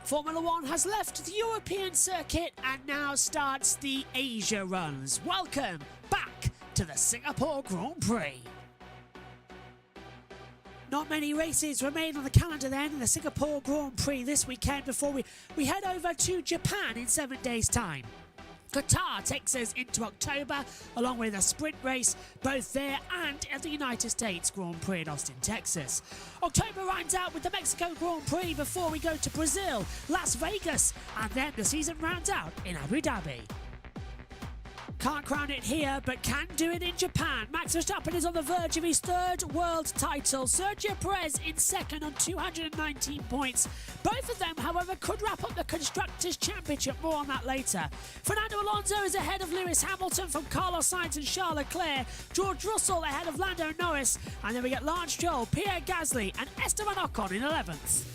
Formula One has left the European circuit and now starts the Asia runs. Welcome back to the Singapore Grand Prix. Not many races remain on the calendar then in the Singapore Grand Prix this weekend before we head over to Japan in 7 days' time. Qatar takes us into October, along with a sprint race both there and at the United States Grand Prix in Austin, Texas. October rounds out with the Mexico Grand Prix before we go to Brazil, Las Vegas, and then the season rounds out in Abu Dhabi. Can't crown it here, but can do it in Japan. Max Verstappen is on the verge of his third world title. Sergio Perez in second on 219 points. Both of them, however, could wrap up the Constructors' Championship. More on that later. Fernando Alonso is ahead of Lewis Hamilton from Carlos Sainz and Charles Leclerc. George Russell ahead of Lando Norris. And then we get Lance Stroll, Pierre Gasly and Esteban Ocon in 11th.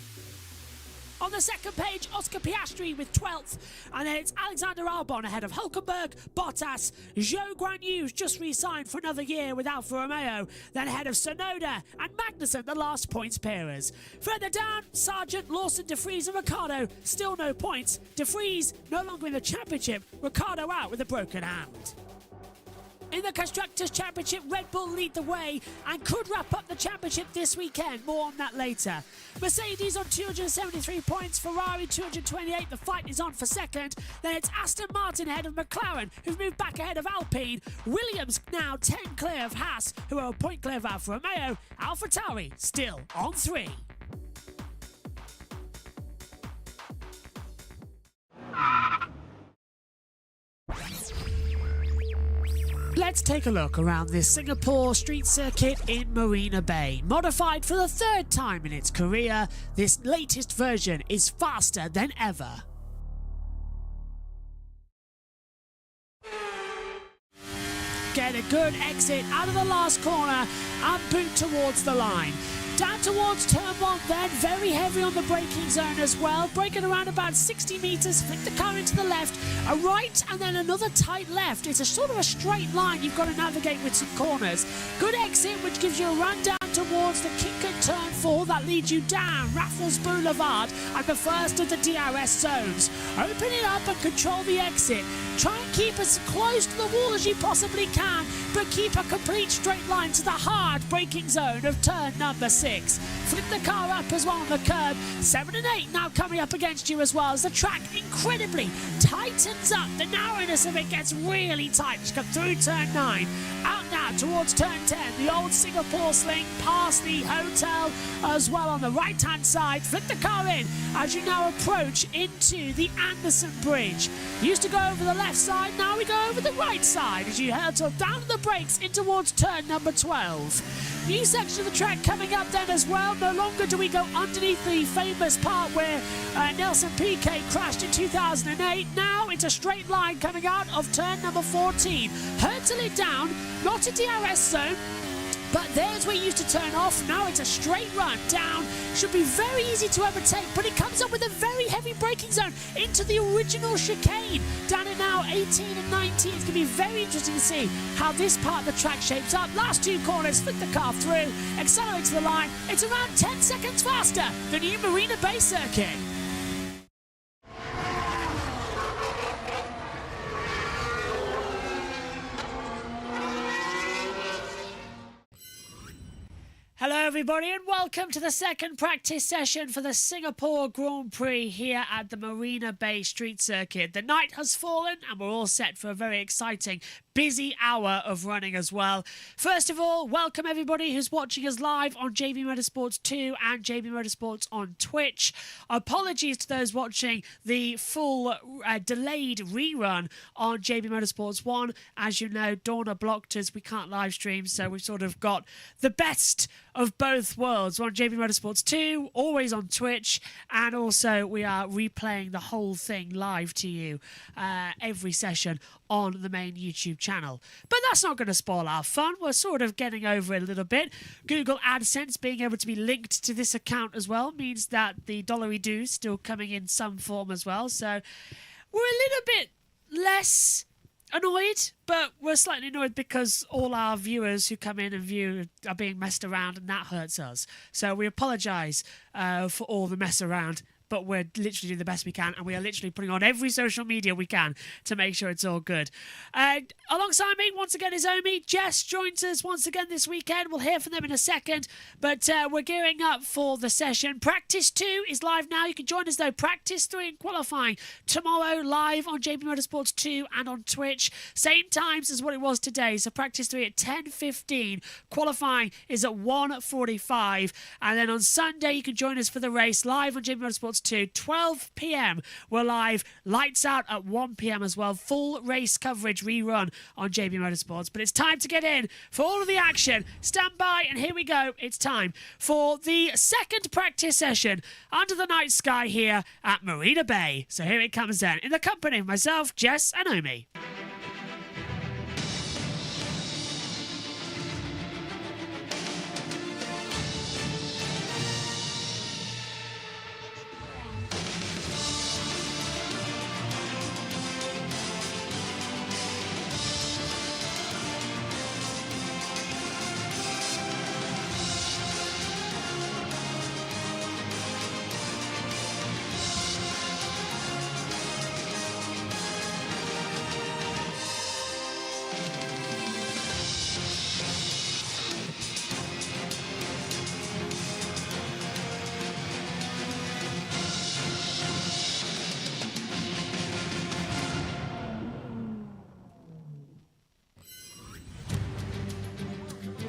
On the second page, Oscar Piastri with 12th, and then it's Alexander Albon ahead of Hülkenberg, Bottas, Zhou Guanyu's just re-signed for another year with Alfa Romeo, then ahead of Tsunoda and Magnussen, the last points pairers. Further down, Sargent, Lawson, De Vries and Ricciardo, still no points. De Vries no longer in the championship, Ricciardo out with a broken hand. In the Constructors' Championship, Red Bull lead the way and could wrap up the championship this weekend. More on that later. Mercedes on 273 points, Ferrari 228. The fight is on for second. Then it's Aston Martin ahead of McLaren, who've moved back ahead of Alpine. Williams now 10 clear of Haas, who are a point clear of Alfa Romeo. AlphaTauri still on 3. Let's take a look around this Singapore street circuit in Marina Bay. Modified for the third time in its career, this latest version is faster than ever. Get a good exit out of the last corner and boot towards the line. Down towards turn 1 then, very heavy on the braking zone as well. Braking around about 60 metres, flick the car into the left, a right and then another tight left. It's a sort of a straight line you've got to navigate with some corners. Good exit which gives you a run down towards the Kinkert turn 4 that leads you down Raffles Boulevard and the first of the DRS zones. Open it up and control the exit. Try and keep as close to the wall as you possibly can, but keep a complete straight line to the hard braking zone of turn number 6. Flip the car up as well on the curb. 7 and 8 now coming up against you as well as the track incredibly tightens up. The narrowness of it gets really tight. Just come through turn 9. Out now towards turn 10. The old Singapore sling past the hotel as well on the right hand side. Flip the car in as you now approach into the Anderson Bridge. Used to go over the left side, now we go over the right side as you hurtle down the brakes in towards turn number 12. New section of the track coming up then as well. No longer do we go underneath the famous part where Nelson Piquet crashed in 2008. Now it's a straight line coming out of turn number 14. Hurtle it down, not a DRS zone, but there's where you used to turn off. Now it's a straight run down. Should be very easy to overtake, but it comes up with a very heavy braking zone into the original chicane. Down at now 18 and 19. It's going to be very interesting to see how this part of the track shapes up. Last 2 corners, flick the car through, accelerate to the line. It's around 10 seconds faster than the Marina Bay circuit. Hello everybody, and welcome to the second practice session for the Singapore Grand Prix here at the Marina Bay Street Circuit. The night has fallen and we're all set for a very exciting, busy hour of running as well. First of all, welcome everybody who's watching us live on JB Motorsports 2 and JB Motorsports on Twitch. Apologies to those watching the full delayed rerun on JB Motorsports 1. As you know, Dorna blocked us. We can't live stream, so we've sort of got the best of both worlds. We're on JB Motorsports 2, always on Twitch, and also we are replaying the whole thing live to you every session on the main YouTube channel. But that's not going to spoil our fun. We're sort of getting over it a little bit. Google AdSense being able to be linked to this account as well means that the dollary-do is still coming in some form as well. So we're a little bit less annoyed, but we're slightly annoyed because all our viewers who come in and view are being messed around, and that hurts us. So we apologise for all the mess around, but we're literally doing the best we can, and we are literally putting on every social media we can to make sure it's all good. Alongside me, once again, is Omi. Jess joins us once again this weekend. We'll hear from them in a second, but we're gearing up for the session. Practice 2 is live now. You can join us, though. Practice 3 and qualifying tomorrow live on JB Motorsports 2 and on Twitch. Same times as what it was today. So practice 3 at 10:15. Qualifying is at 1:45. And then on Sunday, you can join us for the race live on JB Motorsports 2, 12 p.m. We're live, lights out at 1 p.m. as well. Full race coverage rerun on JB Motorsports. But it's time to get in for all of the action. Stand by, and here we go. It's time for the second practice session under the night sky here at Marina Bay. So here it comes then, in the company of myself, Jess, and Omi.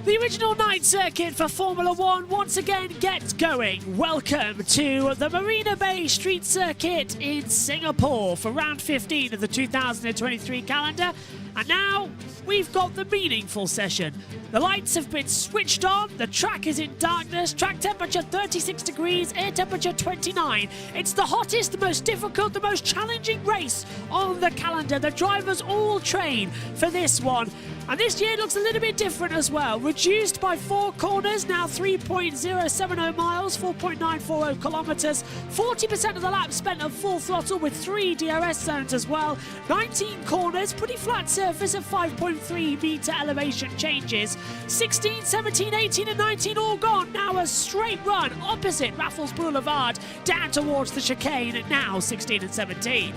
The original night circuit for Formula One once again gets going. Welcome to the Marina Bay Street Circuit in Singapore for round 15 of the 2023 calendar. And now we've got the meaningful session. The lights have been switched on, the track is in darkness, track temperature 36 degrees, air temperature 29. It's the hottest, the most difficult, the most challenging race on the calendar. The drivers all train for this one. And this year looks a little bit different as well. Reduced by 4 corners, now 3.070 miles, 4.940 kilometres. 40% of the laps spent at full throttle with 3 DRS zones as well. 19 corners, pretty flat surface at 5.3 metre elevation changes. 16, 17, 18 and 19 all gone. Now a straight run opposite Raffles Boulevard down towards the chicane, now 16 and 17.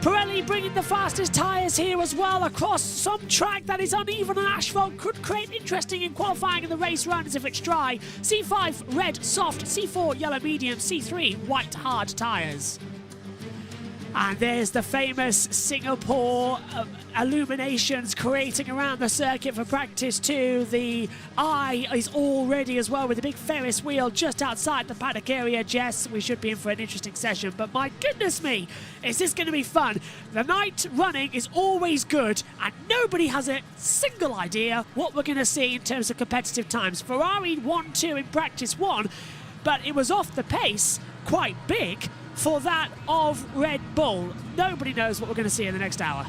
Pirelli bringing the fastest tyres here as well across some track that is uneven and asphalt could create interesting in qualifying and the race runs if it's dry. C5 red soft, C4 yellow medium, C3 white hard tyres. And there's the famous Singapore illuminations creating around the circuit for practice 2. The eye is all ready as well with a big Ferris wheel just outside the paddock area. Jess, we should be in for an interesting session, but my goodness me, is this going to be fun? The night running is always good, and nobody has a single idea what we're going to see in terms of competitive times. Ferrari 1-2 in practice 1, but it was off the pace quite big for that of Red Bull. Nobody knows what we're going to see in the next hour.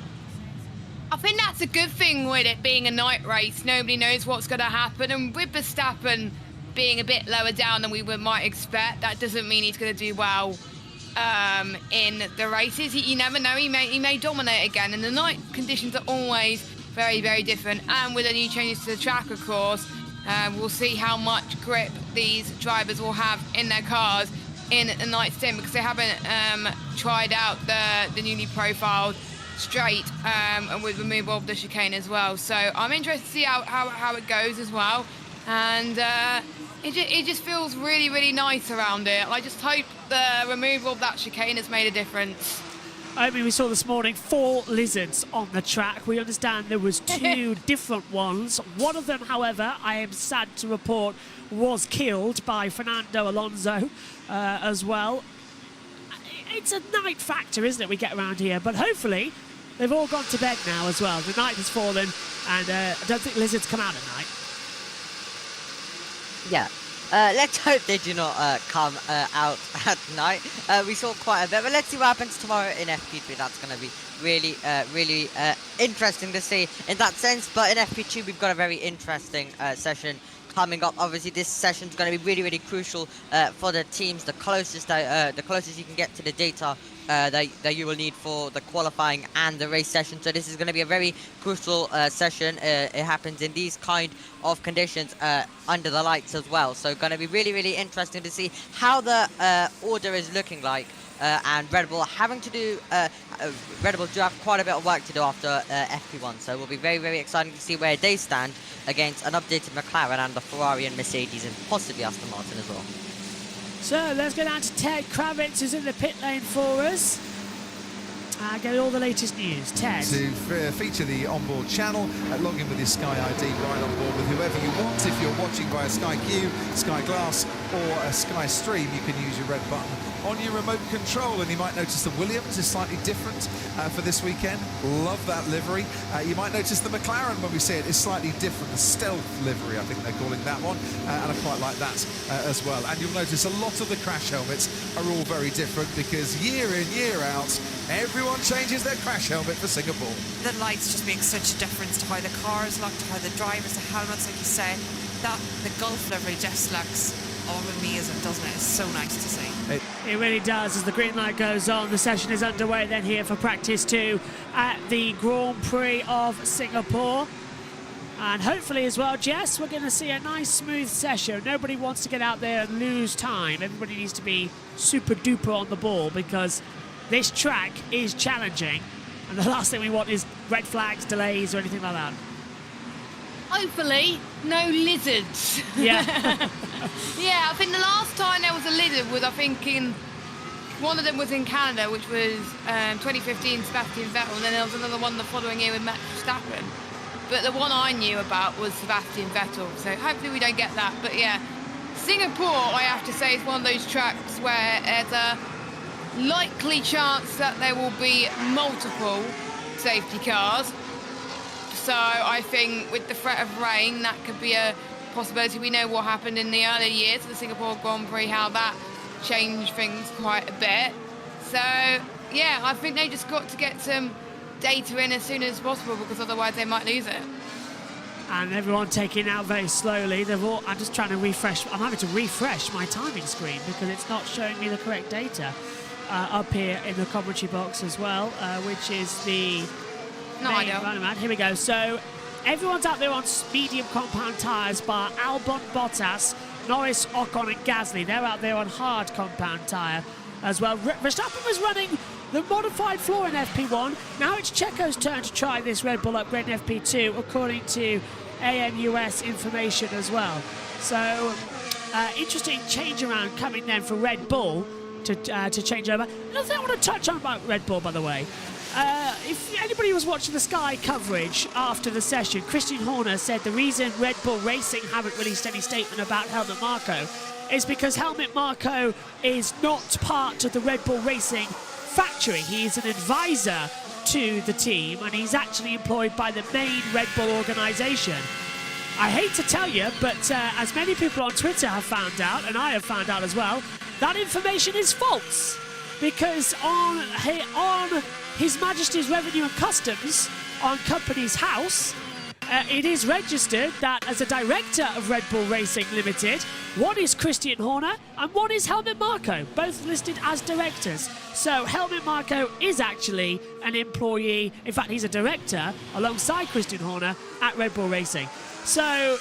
I think that's a good thing with it being a night race. Nobody knows what's going to happen. And with Verstappen being a bit lower down than we might expect, that doesn't mean he's going to do well in the races. You never know. He may dominate again. And the night conditions are always very, very different. And with the new changes to the track, of course, we'll see how much grip these drivers will have in their cars in a night stint, because they haven't tried out the newly profiled straight and with removal of the chicane as well. So I'm interested to see how it goes as well. And It just feels really, really nice around it. I just hope the removal of that chicane has made a difference. I mean, we saw this morning 4 lizards on the track. We understand there was 2 different ones. One of them, however, I am sad to report, was killed by Fernando Alonso as well. It's a night factor, isn't it, we get around here? But hopefully they've all gone to bed now as well. The night has fallen, and I don't think lizards come out at night. Yeah. Let's hope they do not come out at night. We saw quite a bit, but let's see what happens tomorrow in FP3. That's going to be really interesting to see in that sense. But in FP2, we've got a very interesting session coming up. Obviously, this session is going to be really crucial for the teams. The closest you can get to the data that you will need for the qualifying and the race session. So this is going to be a very crucial session. It happens in these kind of conditions under the lights as well. So going to be really interesting to see how the order is looking like. And Red Bull having to do, Red Bull do have quite a bit of work to do after FP1. So it will be very exciting to see where they stand against an updated McLaren and the Ferrari and Mercedes and possibly Aston Martin as well. So let's go down to Ted Kravitz, who's in the pit lane for us. Get all the latest news. Ted. To feature the onboard channel, log in with your Sky ID right on board with whoever you want. If you're watching via Sky Q, Sky Glass or a Sky Stream, you can use your red button on your remote control, and you might notice the Williams is slightly different for this weekend. Love that livery. You might notice the McLaren, when we see it, is slightly different. The stealth livery, I think they're calling that one, and I quite like that as well. And you'll notice a lot of the crash helmets are all very different because year in, year out, everyone changes their crash helmet for Singapore. The lights just make such a difference to how the cars look, to how the drivers, the helmets, like you say. That the Gulf livery just looks amazing, doesn't it? It's so nice to see. It really does. As the green light goes on, the session is underway then here for practice 2 at the Grand Prix of Singapore. And hopefully as well, Jess, we're going to see a nice smooth session. Nobody wants to get out there and lose time. Everybody needs to be super duper on the ball because this track is challenging. And the last thing we want is red flags, delays or anything like that. Hopefully, no lizards. Yeah. Yeah, I think the last time there was a lizard was, I think, one of them was in Canada, which was 2015 Sebastian Vettel, and then there was another one the following year with Max Verstappen. But the one I knew about was Sebastian Vettel, so hopefully we don't get that. But yeah, Singapore, I have to say, is one of those tracks where there's a likely chance that there will be multiple safety cars. So I think with the threat of rain, that could be a possibility. We know what happened in the early years of the Singapore Grand Prix, how that changed things quite a bit. So yeah, I think they just got to get some data in as soon as possible because otherwise they might lose it. And everyone taking it out very slowly. I'm just trying to refresh. I'm having to refresh my timing screen because it's not showing me the correct data up here in the commentary box as well, which is the main runaround. Here we go. So everyone's out there on medium compound tyres bar Albon, Bottas, Norris, Ocon and Gasly. They're out there on hard compound tyre as well. Verstappen was running the modified floor in FP1. Now it's Checo's turn to try this Red Bull upgrade in FP2, according to ANUS information as well. So interesting change around coming then for Red Bull to change over. Another thing I want to touch on about Red Bull, by the way. If anybody was watching the Sky coverage after the session, Christian Horner said the reason Red Bull Racing haven't released any statement about Helmut Marko is because Helmut Marko is not part of the Red Bull Racing factory. He is an advisor to the team and he's actually employed by the main Red Bull organisation. I hate to tell you, but as many people on Twitter have found out, and I have found out as well, that information is false. Because on His Majesty's Revenue and Customs on Company's House, it is registered that as a director of Red Bull Racing Limited, one is Christian Horner and one is Helmut Marko, both listed as directors. So Helmut Marko is actually an employee. In fact, he's a director alongside Christian Horner at Red Bull Racing. So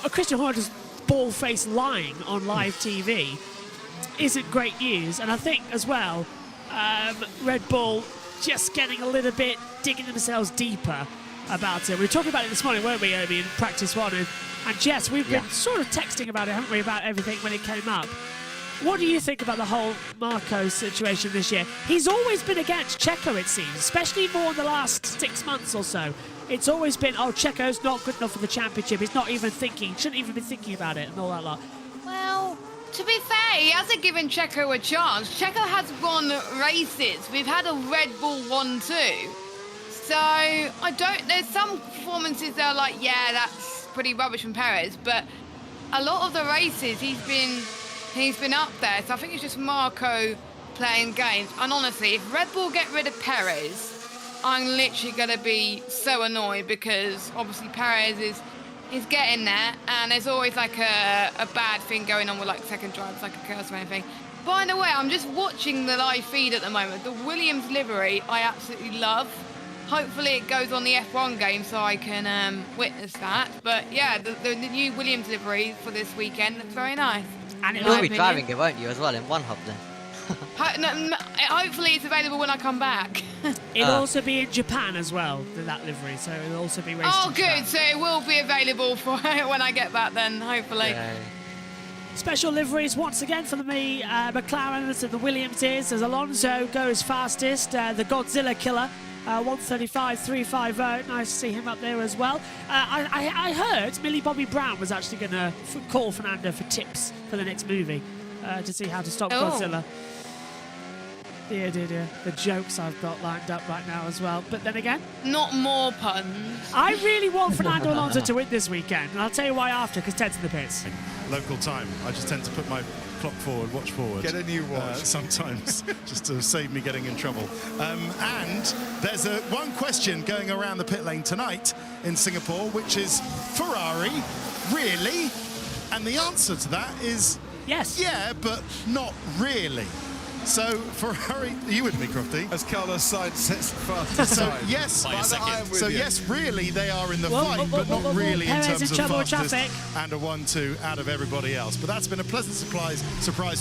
Christian Horner's bald-faced lying on live TV isn't great news. And I think as well, Red Bull just getting a little bit, digging themselves deeper about it. We were talking about it this morning, weren't we, Obi, in practice one? And Jess, we've been sort of texting about it, haven't we, about everything when it came up. What do you think about the whole Marco situation this year? He's always been against Checo, it seems, especially more in the last 6 months or so. It's always been, oh, Checo's not good enough for the championship. He's not even thinking, shouldn't even be thinking about it and all that lot. Well, to be fair, he hasn't given Checo a chance. Checo has won races. We've had a Red Bull 1-2. So, there's some performances that are like, yeah, that's pretty rubbish from Perez, but a lot of the races he's been up there. So I think it's just Marco playing games. And honestly, if Red Bull get rid of Perez, I'm literally going to be so annoyed because obviously Perez is getting there, and there's always like a bad thing going on with like second drives, like a curse or anything. By the way, I'm just watching the live feed at the moment. The Williams livery I absolutely love. Hopefully it goes on the F1 game so I can witness that. But yeah, the new Williams livery for this weekend looks very nice. And You'll be driving it, won't you, as well, in one hub then? Hopefully it's available when I come back. It'll also be in Japan as well, that livery, so it'll also be raced Oh, in good. Japan. So it will be available for when I get back then, hopefully. Yeah. Special liveries once again for the McLarens and the Williamses as Alonso goes fastest. The Godzilla Killer, 135.350. Nice to see him up there as well. I heard Millie Bobby Brown was actually going to call Fernando for tips for the next movie to see how to stop Godzilla. Dear, dear, dear. The jokes I've got lined up right now as well. But then again, Not more puns. I really want Fernando Alonso to win this weekend. And I'll tell you why after, because Ted's in the pits. Local time. I just tend to put my clock forward, watch forward. Get a new watch. Sometimes, just to save me getting in trouble. And there's one question going around the pit lane tonight in Singapore, which is Ferrari, really? And the answer to that is Yes. yeah, but not really. So Ferrari, are you with me, Crofty? As Carlos Sainz sets the fastest So time. yes, By the I am with so you. yes, really they are in the Whoa, fight, whoa, but whoa, not whoa, whoa. really in Perez terms in of trouble with fastest traffic. and a 1-2 out of everybody else. But that's been a pleasant surprise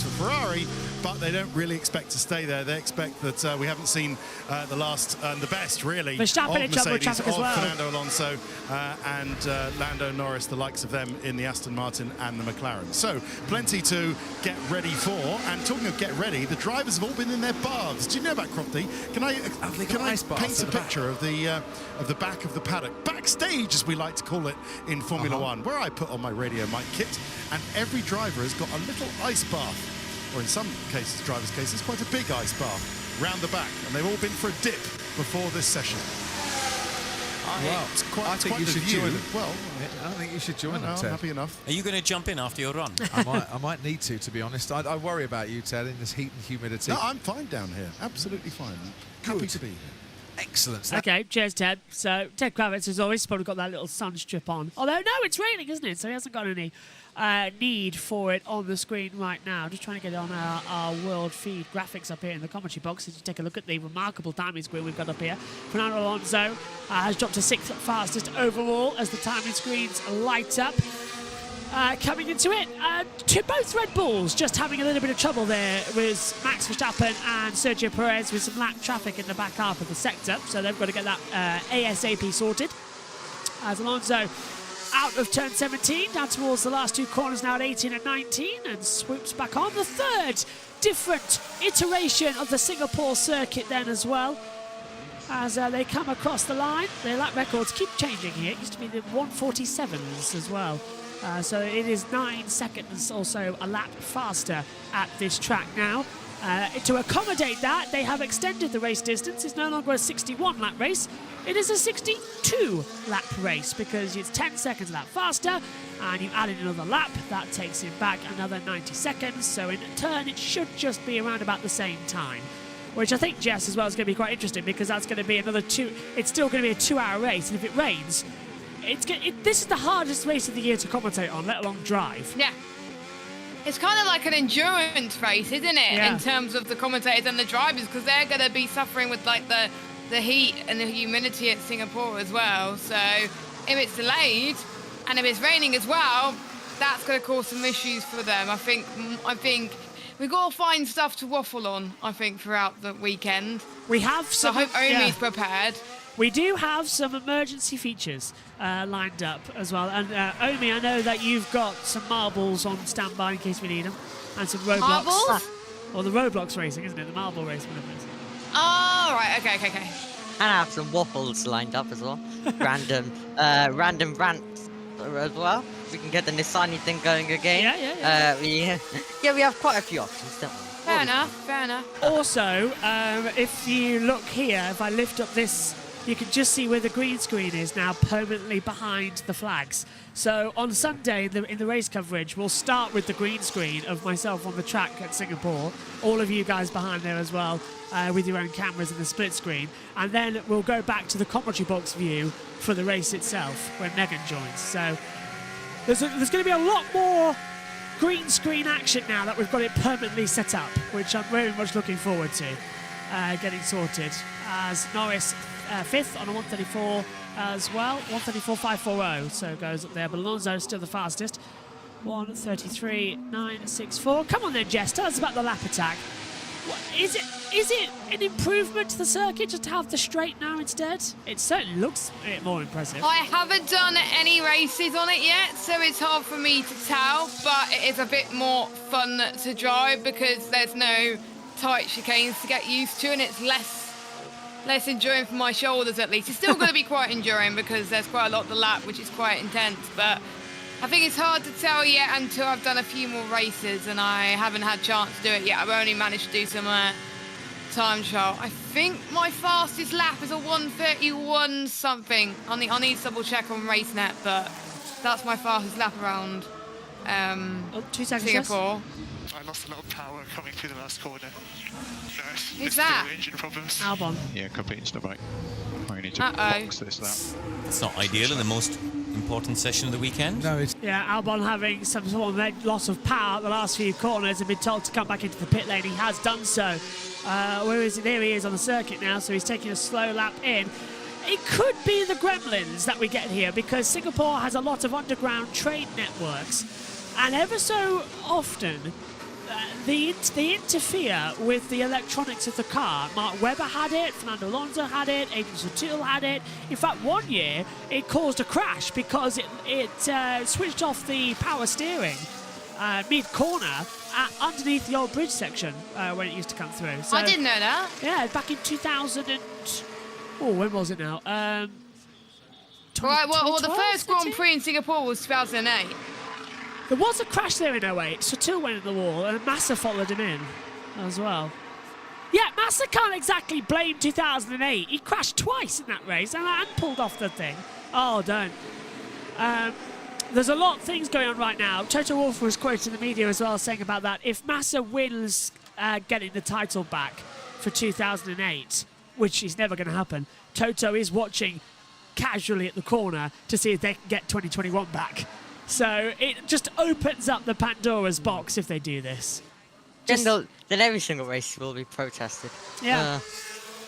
for Ferrari. But they don't really expect to stay there. They expect that we haven't seen the last and the best, really, Verstappen of in trouble with Mercedes, traffic as of well. Fernando Alonso and Lando Norris, the likes of them in the Aston Martin and the McLaren. So plenty to get ready for. And talking of get ready, the drivers have all been in their baths. Do you know about Crofty? Can I ice baths paint at a the back? picture of the back of the paddock, backstage as we like to call it in Formula One, where I put on my radio mic kit, and every driver has got a little ice bath, or in some cases, drivers' cases, quite a big ice bath round the back, and they've all been for a dip before this session. It's quite, I think quite you the should view. join them. Well, I think you should join no, them, I'm Ted. happy enough. Are you going to jump in after your run? I might need to be honest. I worry about you, Ted, in this heat and humidity. No, I'm fine down here. Absolutely fine. Happy Good. to be here. Excellent. Okay, cheers, Ted. So, Ted Kravitz, as always, probably got that little sun strip on. Although, no, it's raining, isn't it? So he hasn't got any need for it on the screen right now. Just trying to get on our world feed graphics up here in the commentary box. As you take a look at the remarkable timing screen we've got up here. Fernando Alonso has dropped to 6th fastest overall as the timing screens light up. Coming into it, both Red Bulls just having a little bit of trouble there with Max Verstappen and Sergio Perez with some lap traffic in the back half of the sector, so they've got to get that ASAP sorted. As Alonso out of turn 17, down towards the last two corners now at 18 and 19, and swoops back on the third different iteration of the Singapore circuit then as well. As they come across the line, their lap records keep changing here. It used to be the 147s as well. So it is 9 seconds or so a lap faster at this track now. To accommodate that, they have extended the race distance. It's no longer a 61 lap race. It is a 62 lap race because it's 10 seconds a lap faster, and you add in another lap. That takes it back another 90 seconds. So in turn, it should just be around about the same time. Which I think, Jess, as well, is going to be quite interesting because that's going to be another it's still going to be a 2-hour race, and if it rains, this is the hardest race of the year to commentate on, let alone drive. Yeah. It's kind of like an endurance race, isn't it? Yeah. In terms of the commentators and the drivers, because they're going to be suffering with like the heat and the humidity at Singapore as well. So if it's delayed and if it's raining as well, that's going to cause some issues for them. I think we've got to find stuff to waffle on, I think, throughout the weekend. We have So some... I hope Omi's prepared. We do have some emergency features lined up as well. And Omi, I know that you've got some marbles on standby in case we need them, and some Roblox. Marbles? Or the Roblox racing, isn't it? The marble racing, whatever it is. Oh, right. Okay. And I have some waffles lined up as well. Random rants as well. We can get the Nissani thing going again. Yeah. We have quite a few options, don't we? Fair enough. Also, if you look here, if I lift up this, you can just see where the green screen is now permanently behind the flags. So on Sunday in the race coverage, we'll start with the green screen of myself on the track at Singapore, all of you guys behind there as well, with your own cameras and the split screen. And then we'll go back to the commentary box view for the race itself when Megan joins. So there's going to be a lot more green screen action now that we've got it permanently set up, which I'm very much looking forward to getting sorted. As Norris 5th on a 134 as well, 134.540, so goes up there, but Alonso still the fastest, 133.964. Come on then, Jess, tell us about the lap attack. Is it an improvement to the circuit just to have the straight now instead? It certainly looks a bit more impressive. I haven't done any races on it yet, so it's hard for me to tell, but it is a bit more fun to drive because there's no tight chicanes to get used to, and it's less enduring for my shoulders at least. It's still going to be quite enduring because there's quite a lot to lap, which is quite intense, but I think it's hard to tell yet until I've done a few more races, and I haven't had a chance to do it yet. I've only managed to do some time trial. I think my fastest lap is a 131 something. I need to double check on RaceNet, but that's my fastest lap around 2 seconds. Singapore. I lost a lot of power coming through the last corner. Who's that? Engine problems. Albon. Yeah, competing to the right. I need to Uh-oh. box this lap. It's not ideal in the most important session of the weekend. No, it's Yeah, Albon having some sort of loss of power at the last few corners and been told to come back into the pit lane. He has done so. Where is he? There he is on the circuit now, so he's taking a slow lap in. It could be the gremlins that we get here because Singapore has a lot of underground train networks, and ever so often they interfere with the electronics of the car. Mark Webber had it, Fernando Alonso had it, Adrian Sutil had it. In fact, one year it caused a crash because it switched off the power steering mid-corner underneath the old bridge section when it used to come through. So, I didn't know that. yeah, back in 2000 and... Oh, when was it now? Right, well, the 2012, first Grand 13? Prix in Singapore was 2008. There was a crash there in 08. Sutil went in the wall and Massa followed him in as well. Yeah, Massa can't exactly blame 2008. He crashed twice in that race and pulled off the thing. Oh, don't. There's a lot of things going on right now. Toto Wolff was quoted in the media as well saying about that. If Massa wins getting the title back for 2008, which is never going to happen, Toto is watching casually at the corner to see if they can get 2021 back. So it just opens up the Pandora's box if they do this. Then every single race will be protested. Yeah.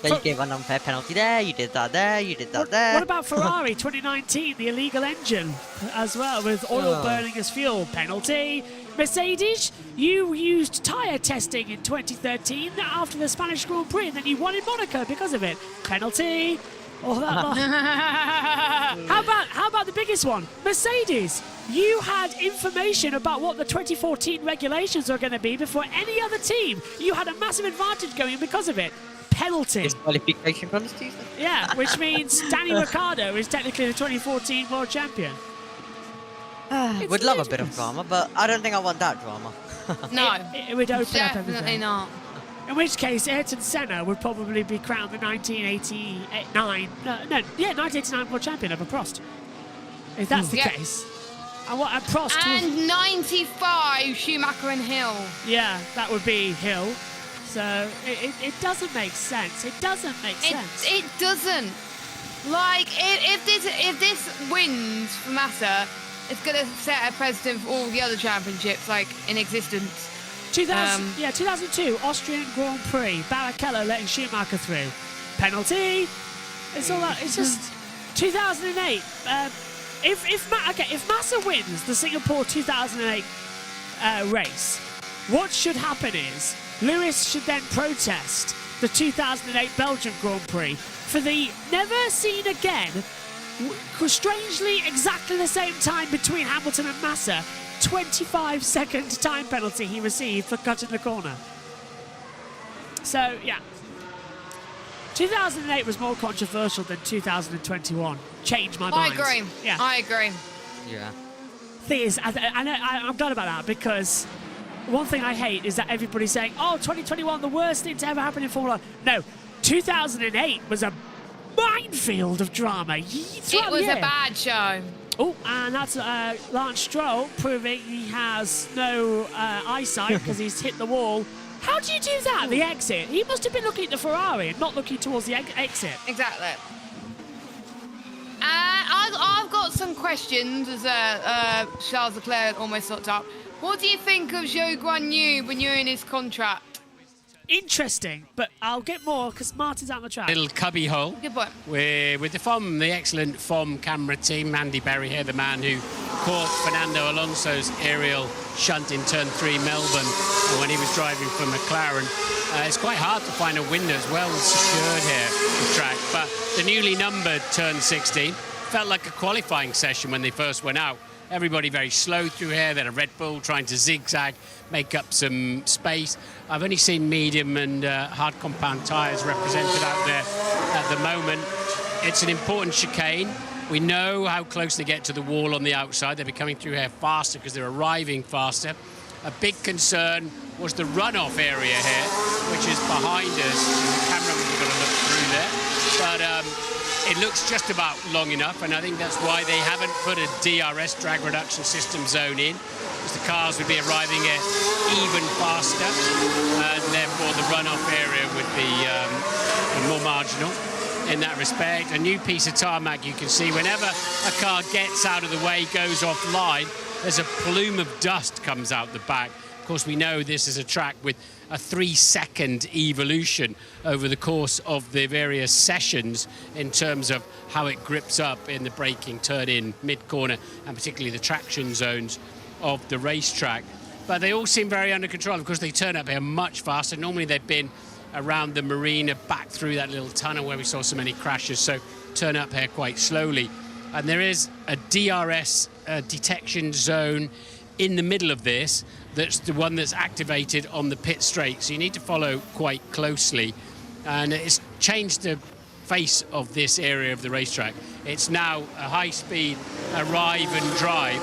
Then you gave an unfair penalty there, you did that there, you did that there. What about Ferrari 2019, the illegal engine as well, with oil burning as fuel? Penalty. Mercedes, you used tyre testing in 2013 after the Spanish Grand Prix, and then you won in Monaco because of it. Penalty. Oh, that how about the biggest one? Mercedes, you had information about what the 2014 regulations were going to be before any other team. You had a massive advantage going because of it. Penalty. Disqualification penalties? Yeah, which means Danny Ricciardo is technically the 2014 world champion. Would love a bit of drama, but I don't think I want that drama. No, It would open up definitely everything. not. In which case, Ayrton Senna would probably be crowned the 1989 world champion over Prost. If that's the Yeah. case. And what? And Prost was, And 95, Schumacher and Hill. yeah, that would be Hill. So it doesn't make sense. It doesn't make sense. It doesn't. Like, if this wins for Massa, it's going to set a precedent for all the other championships, like, in existence. 2002 Austrian Grand Prix. Barrichello letting Schumacher through. Penalty. It's all that. It's just 2008. If Massa wins the Singapore 2008 race, what should happen is Lewis should then protest the 2008 Belgian Grand Prix for the never seen again, strangely exactly the same time between Hamilton and Massa, 25-second time penalty he received for cutting the corner. So, yeah. 2008 was more controversial than 2021. Changed my mind. I agree. Yeah. I agree. Yeah. Thing is, I'm glad about that, because one thing I hate is that everybody's saying, oh, 2021, the worst thing to ever happen in Formula 1. No, 2008 was a minefield of drama. It was a bad show. Oh, and that's Lance Stroll proving he has no eyesight because he's hit the wall. How do you do that, the exit? He must have been looking at the Ferrari and not looking towards the exit. Exactly. I've got some questions as Charles Leclerc almost looked up. What do you think of Zhou Guanyu renewing his contract? Interesting, but I'll get more because Martin's out on the track. Little cubby hole. Good point. With the excellent FOM camera team, Andy Berry here, the man who caught Fernando Alonso's aerial shunt in turn 3 Melbourne when he was driving for McLaren. It's quite hard to find a window. It's well secured here, the track. But the newly numbered turn 16 felt like a qualifying session when they first went out. Everybody very slow through here. They had a Red Bull trying to zigzag, make up some space. I've only seen medium and hard compound tyres represented out there at the moment. It's an important chicane. We know how close they get to the wall on the outside. They'll be coming through here faster because they're arriving faster. A big concern was the runoff area here, which is behind us. The cameraman's got to look through there. But it looks just about long enough, and I think that's why they haven't put a DRS, drag reduction system zone in, because the cars would be arriving here even faster, and therefore the runoff area would be more marginal in that respect. A new piece of tarmac, you can see whenever a car gets out of the way, goes offline, there's a plume of dust comes out the back. Of course, we know this is a track with a 3-second evolution over the course of the various sessions in terms of how it grips up in the braking turn-in, mid-corner, and particularly the traction zones of the racetrack. But they all seem very under control. Of course, they turn up here much faster. Normally, they've been around the marina, back through that little tunnel where we saw so many crashes, so turn up here quite slowly. And there is a DRS detection zone in the middle of this. That's the one that's activated on the pit straight, so you need to follow quite closely. And it's changed the face of this area of the racetrack. It's now a high-speed arrive and drive,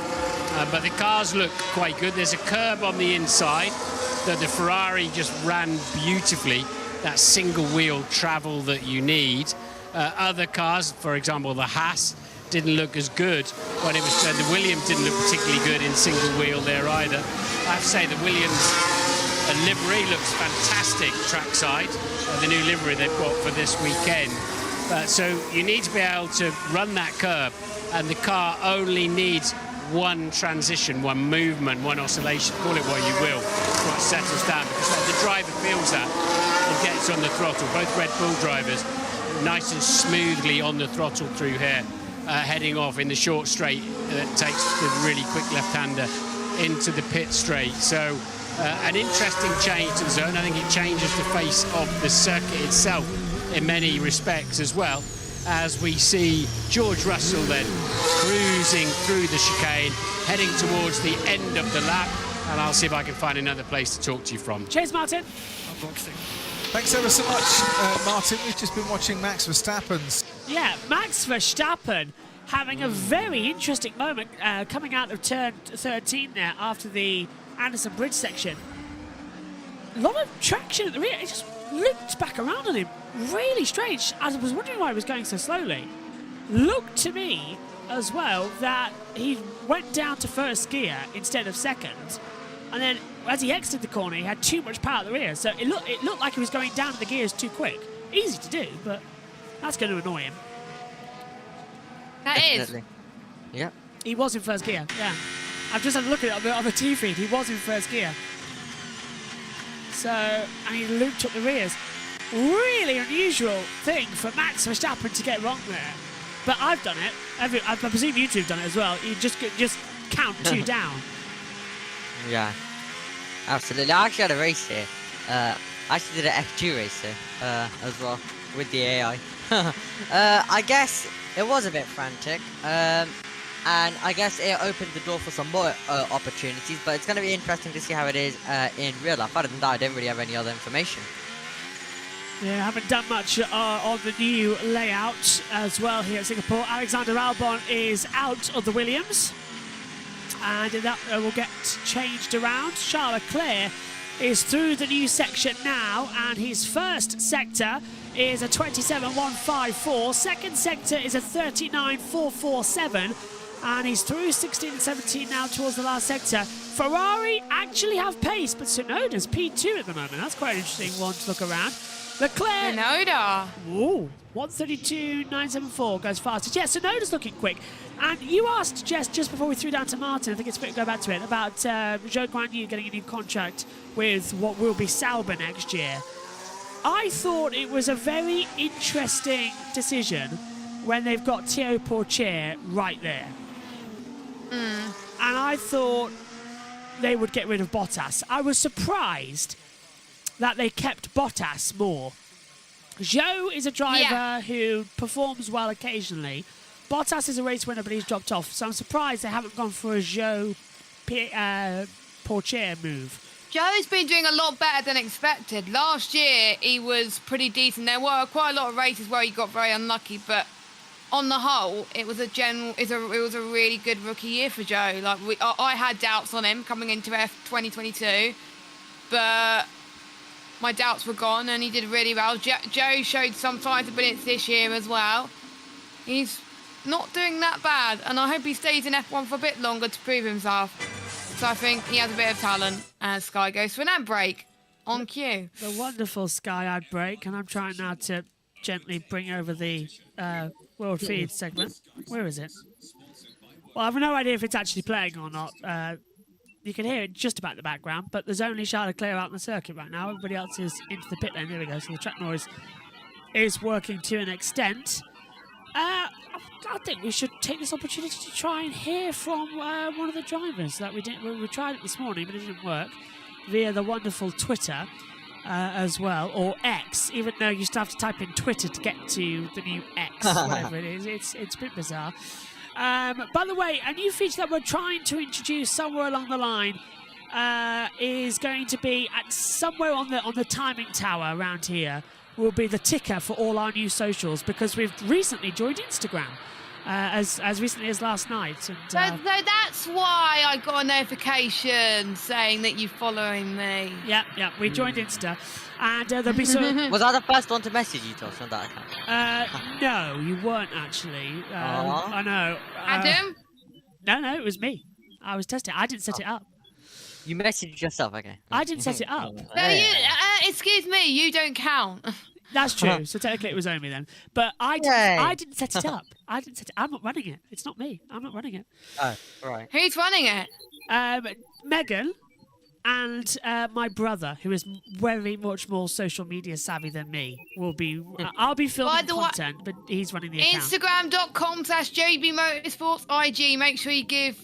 but the cars look quite good. There's a curb on the inside that the Ferrari just ran beautifully, that single-wheel travel that you need. Other cars, for example, the Haas, didn't look as good when it was turned. The Williams didn't look particularly good in single wheel there either. I have to say the Williams livery looks fantastic trackside, the new livery they've got for this weekend. So you need to be able to run that curb, and the car only needs one transition, one movement, one oscillation, call it what you will, before it settles down, because the driver feels that and gets on the throttle. Both Red Bull drivers nice and smoothly on the throttle through here. Heading off in the short straight that takes the really quick left-hander into the pit straight. So an interesting change to the zone. I think it changes the face of the circuit itself in many respects as well, as we see George Russell then cruising through the chicane, heading towards the end of the lap. And I'll see if I can find another place to talk to you from. Cheers, Martin. Thanks ever so much, Martin. We've just been watching Max Verstappen's. Yeah, Max Verstappen having a very interesting moment coming out of turn 13 there after the Anderson Bridge section. A lot of traction at the rear. It just looped back around on him. Really strange. I was wondering why he was going so slowly. Looked to me as well that he went down to first gear instead of second. And then as he exited the corner, he had too much power at the rear. So it looked like he was going down the gears too quick. Easy to do, but that's going to annoy him. That Definitely. is. Yeah. He was in first gear, yeah. I've just had a look at it on the T feed. He was in first gear. So, and he looped up the rears. Really unusual thing for Max Verstappen to get wrong there. But I've done it. I presume you two have done it as well. You just count 2 down. Yeah, absolutely. I actually had a race here I actually did an F2 race here as well with the AI. I guess it was a bit frantic. And I guess it opened the door for some more opportunities, but it's going to be interesting to see how it is in real life. Other than that, I don't really have any other information. Yeah, haven't done much on the new layout as well here at Singapore. Alexander Albon is out of the Williams, and that will get changed around. Charles Leclerc is through the new section now, and his first sector is a 27.154. Second sector is a 39.447. And he's through 16 and 17 now towards the last sector. Ferrari actually have pace, but Tsunoda's P2 at the moment. That's quite an interesting one to look around. Leclerc. Tsunoda. Ooh, 132.974 goes fastest. Yeah, Tsunoda's looking quick. And you asked, Jess, just before we threw down to Martin, I think it's fit to go back to it, about Zhou Guanyu getting a new contract with what will be Sauber next year. I thought it was a very interesting decision when they've got Théo Pourchaire right there. And I thought they would get rid of Bottas. I was surprised that they kept Bottas more. Zhou is a driver who performs well occasionally. Bottas is a race winner, but he's dropped off. So I'm surprised they haven't gone for a Zhou Pourchaire move. Zhou's been doing a lot better than expected. Last year, he was pretty decent. There were quite a lot of races where he got very unlucky, but on the whole, it was a really good rookie year for Zhou. Like I had doubts on him coming into 2022, but my doubts were gone, and he did really well. Zhou showed some signs of brilliance this year as well. He's not doing that bad, and I hope he stays in F1 for a bit longer to prove himself. So I think he has a bit of talent. As Sky goes for an ad break on cue. The wonderful Sky ad break, and I'm trying now to gently bring over the World Feed segment. Where is it? Well, I have no idea if it's actually playing or not. You can hear it just about the background, but there's only Charles Leclerc out on the circuit right now. Everybody else is into the pit lane. There we go. So the track noise is working to an extent. I think we should take this opportunity to try and hear from one of the drivers that we didn't. We tried it this morning, but it didn't work via the wonderful Twitter as well, or X. Even though you still have to type in Twitter to get to the new X, whatever it is. It's a bit bizarre. By the way, a new feature that we're trying to introduce somewhere along the line is going to be at somewhere on the timing tower around here. Will be the ticker for all our new socials, because we've recently joined Instagram as recently as last night. And, so that's why I got a notification saying that you're following me. Yeah, we joined Insta, and there'll be some. Was I the first one to message you, Tosh, on that account? No, you weren't actually. I know. Adam? No, it was me. I was testing. I didn't set it up. You messaged yourself, okay? I didn't set it up. No, excuse me, you don't count. That's true. So technically it was Omi then. But I didn't set it up. I'm not running it. It's not me. I'm not running it. Oh, right. Who's running it? Megan and my brother, who is very much more social media savvy than me, will be. I'll be filming content, but he's running the account. Instagram.com/JB Motorsports IG. Make sure you give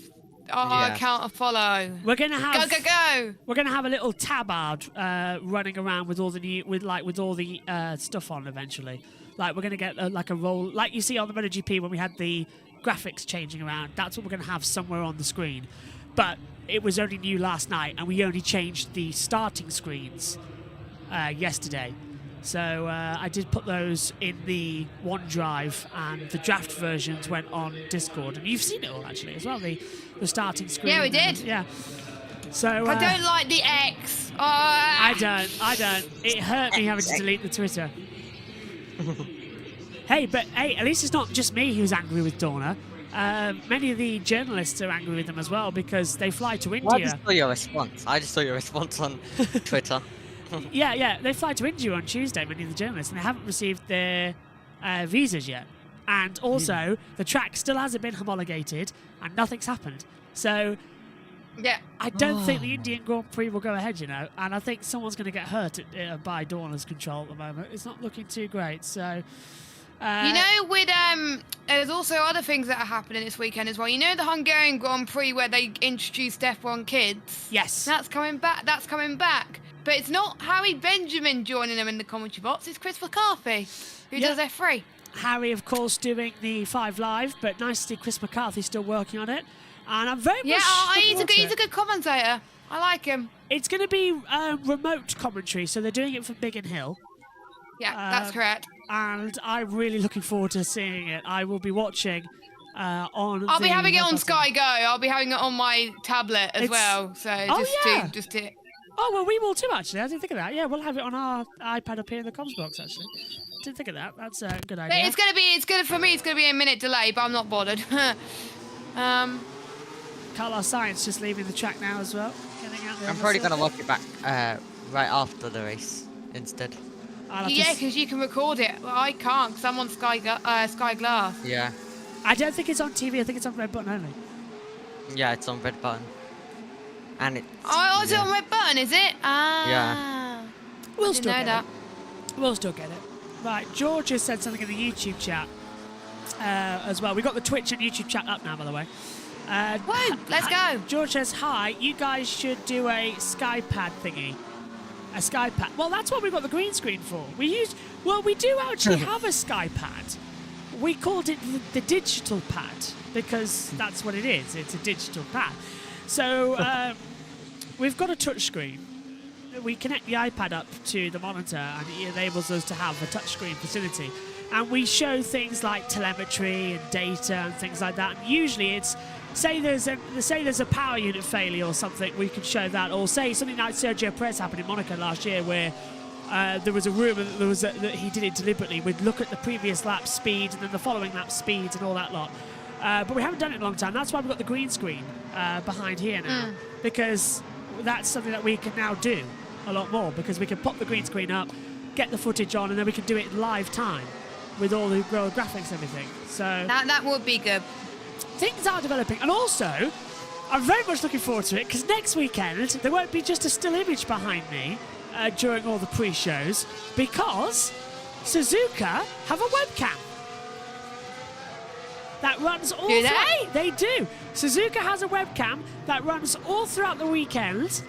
our account a follow. We're gonna have go. We're gonna have a little tabard running around with all the new with all the stuff on eventually. Like we're gonna get like a roll like you see on the MotoGP when we had the graphics changing around. That's what we're gonna have somewhere on the screen. But it was only new last night, and we only changed the starting screens yesterday. So I did put those in the OneDrive, and the draft versions went on Discord. And you've seen it all actually as well. The starting screen. Yeah, we did. Yeah. So I don't like the X. I don't. It hurt me having to delete the Twitter. Hey, at least it's not just me who's angry with Dorna. Many of the journalists are angry with them as well because they fly to India. Well, I just saw your response on Twitter. Yeah, they fly to India on Tuesday, many of the journalists, and they haven't received their visas yet. And also, the track still hasn't been homologated, and nothing's happened. So, I don't think the Indian Grand Prix will go ahead, and I think someone's going to get hurt by Dorna's control at the moment. It's not looking too great, so... with there's also other things that are happening this weekend as well. You know the Hungarian Grand Prix where they introduced F1 Kids? Yes. That's coming back. But but it's not Harry Benjamin joining them in the commentary box. It's Chris McCarthy, who Yeah. does F3. Harry, of course, doing the 5 Live, but nice to see Chris McCarthy still working on it. And I'm very Yeah, much looking he's forward a to he's a it. good commentator. I like him. It's going to be remote commentary, so they're doing it from Biggin Hill. Yeah, that's correct. And I'm really looking forward to seeing it. I will be watching on. I'll be the having it on website. Sky Go. I'll be having it on my tablet as It's- well. So Oh, yeah. just to Oh, well, we will too, actually. I didn't think of that. Yeah, we'll have it on our iPad up here in the comms box, actually. Didn't think of that. That's a good idea. It's gonna for me. It's gonna be a minute delay, but I'm not bothered. Carlos Sainz just leaving the track now as well. Getting out the I'm other probably side. going to watch it back right after the race instead. I'll have to Yeah, s- because you can record it. Well, I can't because I'm on Sky Glass. Yeah. I don't think it's on TV. I think it's on Red Button only. Yeah, it's on red button. And it. Oh, it's yeah. on Red Button, is it? Ah. We'll I still didn't know get that. it. We'll still get it. Right, George has said something in the YouTube chat as well. We've got the Twitch and YouTube chat up now, by the way. Woo, let's go. George says, hi, you guys should do a SkyPad thingy. A SkyPad. Well, that's what we've got the green screen for. We do actually have a SkyPad. We called it the digital pad because that's what it is. It's a digital pad. So we've got a touch screen. We connect the iPad up to the monitor and it enables us to have a touchscreen facility. And we show things like telemetry and data and things like that. And usually it's, say there's a power unit failure or something, we can show that. Or say something like Sergio Perez happened in Monaco last year where there was a rumour that he did it deliberately. We'd look at the previous lap speed and then the following lap speeds and all that lot. But we haven't done it in a long time. That's why we've got the green screen behind here now. Because that's something that we can now do a lot more, because we can pop the green screen up, get the footage on, and then we can do it live time with all the graphics and everything. So That would be good. things are developing. And also, I'm very much looking forward to it, because next weekend there won't be just a still image behind me during all the pre-shows, because Suzuka have a webcam that runs all Do throughout. They do. Suzuka has a webcam that runs all throughout the weekend,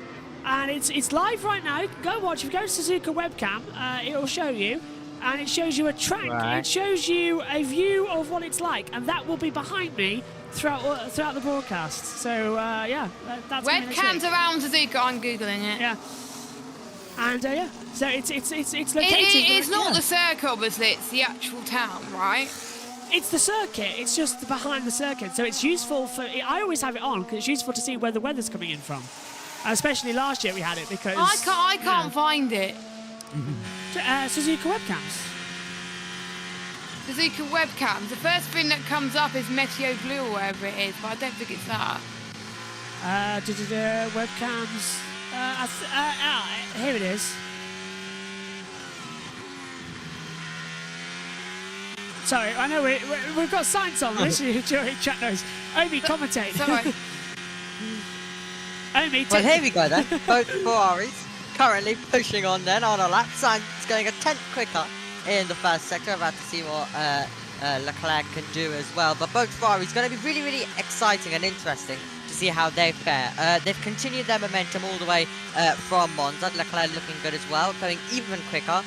and it's live right now. Go watch. If you go to Suzuka webcam, it'll show you, and it shows you a track. Right. It shows you a view of what it's like, and that will be behind me throughout the broadcast. So yeah, that's gonna be next Webcams week. around Suzuka. I'm googling it. Yeah. And yeah, so it's located. It's not yeah. the circuit, obviously. It's the actual town, right? It's the circuit. It's just behind the circuit. So it's useful for. I always have it on because it's useful to see where the weather's coming in from. Especially last year we had it because I can't find it. Suzuka webcams. Suzuka webcams. The first thing that comes up is Meteo Blue or whatever it is, but I don't think it's that. Webcams. Here it is. Sorry, I know we've got signs on this. During chat knows. Omi, commentate. Sorry. Omi, Well, here we go then. Both Ferraris currently pushing on then on a lap. Sainz going a tenth quicker in the first sector. About to see what Leclerc can do as well. But both Ferraris going to be really, really exciting and interesting to see how they fare. They've continued their momentum all the way from Monza. Leclerc looking good as well, going even quicker.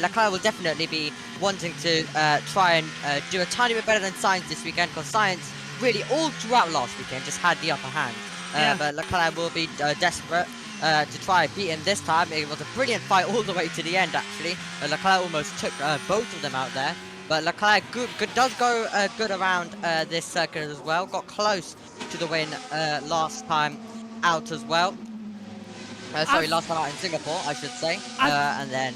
Leclerc will definitely be wanting to try and do a tiny bit better than Sainz this weekend, because Sainz really all throughout last weekend just had the upper hand. But Leclerc will be desperate to try and beat him this time. It was a brilliant fight all the way to the end, actually. Leclerc almost took both of them out there. But Leclerc does go good around this circuit as well. Got close to the win last time out as well. Sorry, last time out in Singapore, I should say. And then...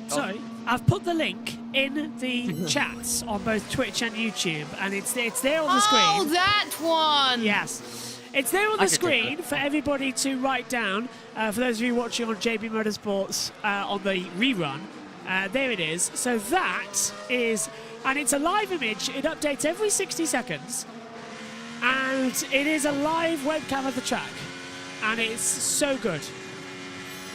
Sorry, I've put the link in the chats on both Twitch and YouTube, and it's there on the screen. Oh, that one! Yes. It's there on the screen for everybody to write down. For those of you watching on JB Motorsports on the rerun, there it is. So that is, and it's a live image. It updates every 60 seconds. And it is a live webcam of the track. And it's so good.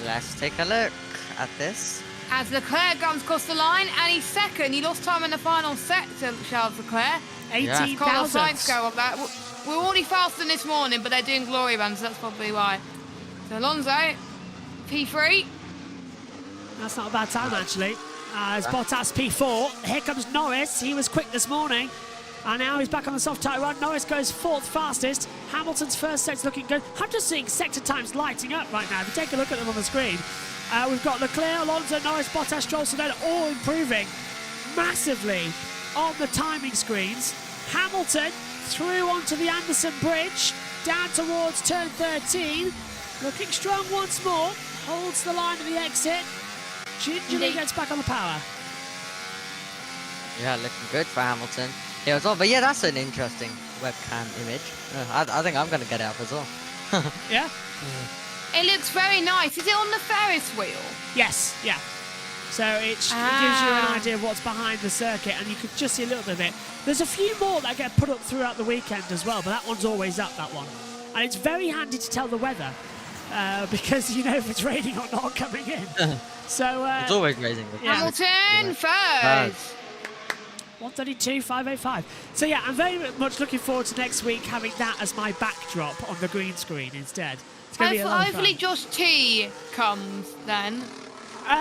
Let's take a look at this. As Leclerc comes across the line, and he's second. He lost time in the final sector, Charles Leclerc. 18,000. Carlos Sainz go up that. We're already faster than this morning, but they're doing glory runs, so that's probably why. So Alonso, P3. That's not a bad time, actually. It's Bottas P4. Here comes Norris. He was quick this morning. And now he's back on the soft tyre run. Norris goes 4th fastest. Hamilton's first sector's looking good. I'm just seeing sector times lighting up right now. If you take a look at them on the screen, we've got Leclerc, Alonso, Norris, Bottas, Stroll, Tsunoda all improving massively on the timing screens. Hamilton through onto the Anderson Bridge, down towards turn 13. Looking strong once more. Holds the line at the exit. Gingerly gets back on the power. Yeah, looking good for Hamilton. Yeah, as well. But yeah, that's an interesting webcam image. I think I'm going to get it up as well. Yeah? It looks very nice. Is it on the Ferris wheel? Yes, yeah. So it gives you an idea of what's behind the circuit, and you could just see a little bit of it. There's a few more that get put up throughout the weekend as well, but that one's always up, that one. And it's very handy to tell the weather, because you know if it's raining or not coming in. So it's always raining. Yeah. Hamilton first. 132.585. So yeah, I'm very much looking forward to next week having that as my backdrop on the green screen instead. It's going to be a lot of fun. Hopefully Josh T comes then.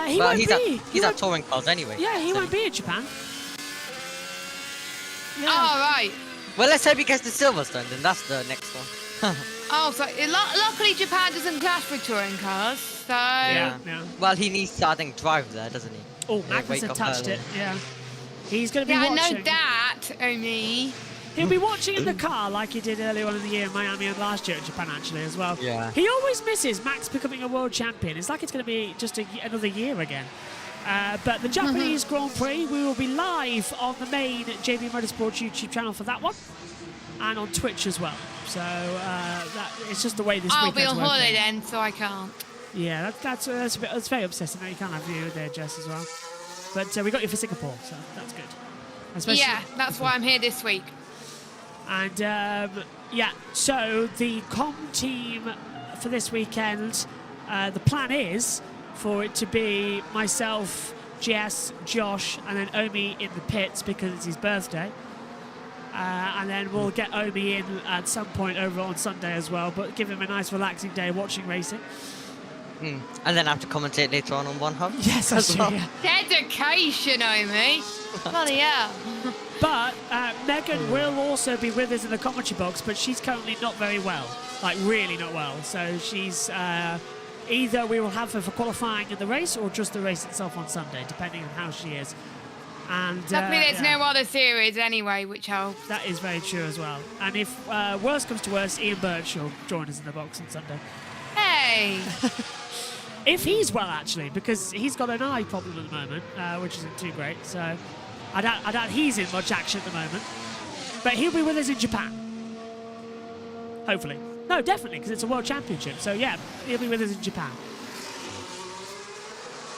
He won't be. He's at touring cars anyway. Yeah, he won't be in Japan. Yeah. Oh, right. Well, let's hope he gets to Silverstone, then that's the next one. Oh, so luckily Japan doesn't clash with touring cars, so... Yeah. Well, he needs to, I think, drive there, doesn't he? Oh, Magnussen touched it, yeah. He's going to be watching. I know that, Omi. He'll be watching in the car like he did earlier on in the year in Miami and last year in Japan, actually, as well. Yeah. He always misses Max becoming a world champion. It's like it's going to be just another year again. But the Japanese Grand Prix, we will be live on the main JB Motorsports YouTube channel for that one, and on Twitch as well. So it's just the way this I'll weekend's be on working. holiday then, so I can't. Yeah, that's very upsetting that you can't have you there, Jess, as well. But we got you for Singapore, so that's good. Especially Yeah, that's why I'm here this week. And yeah, so the com team for this weekend, the plan is for it to be myself, Jess, Josh, and then Omi in the pits because it's his birthday. And then we'll get Omi in at some point over on Sunday as well, but give him a nice relaxing day watching racing. And then have to commentate later on One Hub. Yes, that's true. Yeah. Dedication, Omi. Bloody hell. But Megan will also be with us in the commentary box, but she's currently not very well, like really not well. So she's either we will have her for qualifying in the race or just the race itself on Sunday, depending on how she is. And Luckily there's no other series anyway, which helps. That is very true as well. And if worse comes to worse, Ian Birch will join us in the box on Sunday. Hey! If he's well, actually, because he's got an eye problem at the moment, which isn't too great. So I doubt he's in much action at the moment. But he'll be with us in Japan. Hopefully. No, definitely, because it's a World Championship. So yeah, he'll be with us in Japan.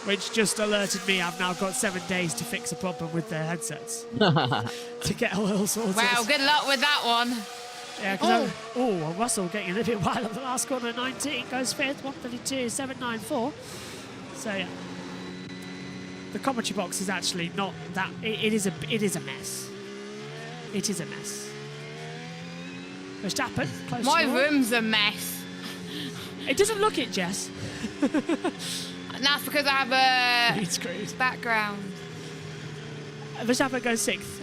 Which just alerted me I've now got 7 days to fix a problem with their headsets. To get all sorted. Well, good luck with that one. Yeah, because Russell getting a little bit wild on the last corner. 19 goes 5th, 132.794. So yeah, the commentary box is actually not that. It is a mess. It is a mess. Verstappen, close. My to room's a mess. It doesn't look it, Jess. And that's because I have a He's screwed. background. Verstappen goes 6th,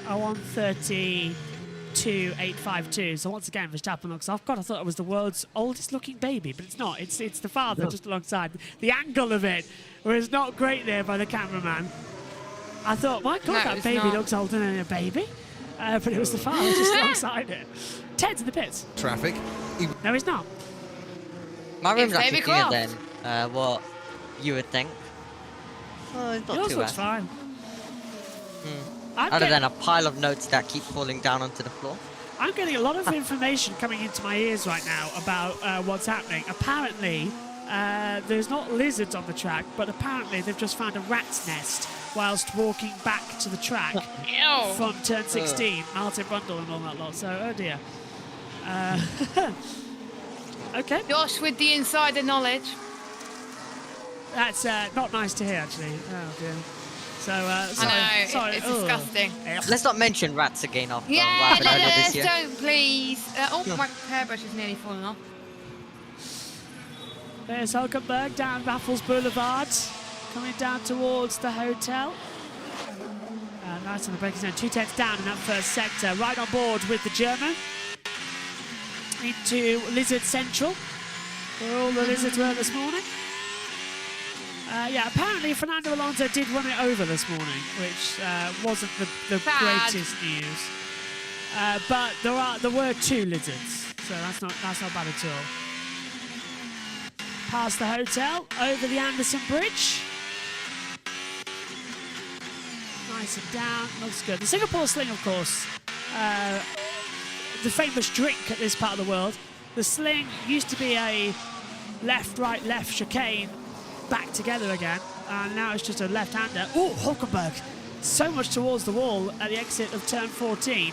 132.852. So once again, Verstappen looks off. God, I thought it was the world's oldest looking baby, but it's not. It's the father just alongside. The angle of it was not great there by the cameraman. I thought, my God, No, that it's baby not. looks older than a baby. But it was the father just alongside it. Ted's in the pits. Traffic. No, he's not. My room's It's actually David cleaner Croft. than what you would think. Oh, it's not Yours too looks bad. fine. I'm Other getting- than a pile of notes that keep falling down onto the floor. I'm getting a lot of information coming into my ears right now about what's happening. Apparently, there's not lizards on the track, but apparently they've just found a rat's nest whilst walking back to the track Ew. from turn 16, Martin Brundle and all that lot. So, oh dear. Okay, Josh with the insider knowledge. that's not nice to hear, actually. Oh dear. So, I sorry. know, sorry. it's Ugh. disgusting. Ugh. Let's not mention rats again after what Yeah, happened earlier let's this year. don't please. Oh, my hairbrush is nearly falling off. There's Hulkenberg down Raffles Boulevard. coming down towards the hotel. Nice on the braking zone, 2 tenths down in that first sector. Right on board with the German. Into Lizard Central, where all the lizards were this morning. Yeah, apparently Fernando Alonso did run it over this morning, which wasn't the greatest news. But there were 2 lizards, so that's not bad at all. Past the hotel, over the Anderson Bridge. Nice and down, looks good. The Singapore Sling, of course, the famous drink at this part of the world. The Sling used to be a left, right, left chicane back together again, and now it's just a left-hander. Oh, Hulkenberg, so much towards the wall at the exit of turn 14.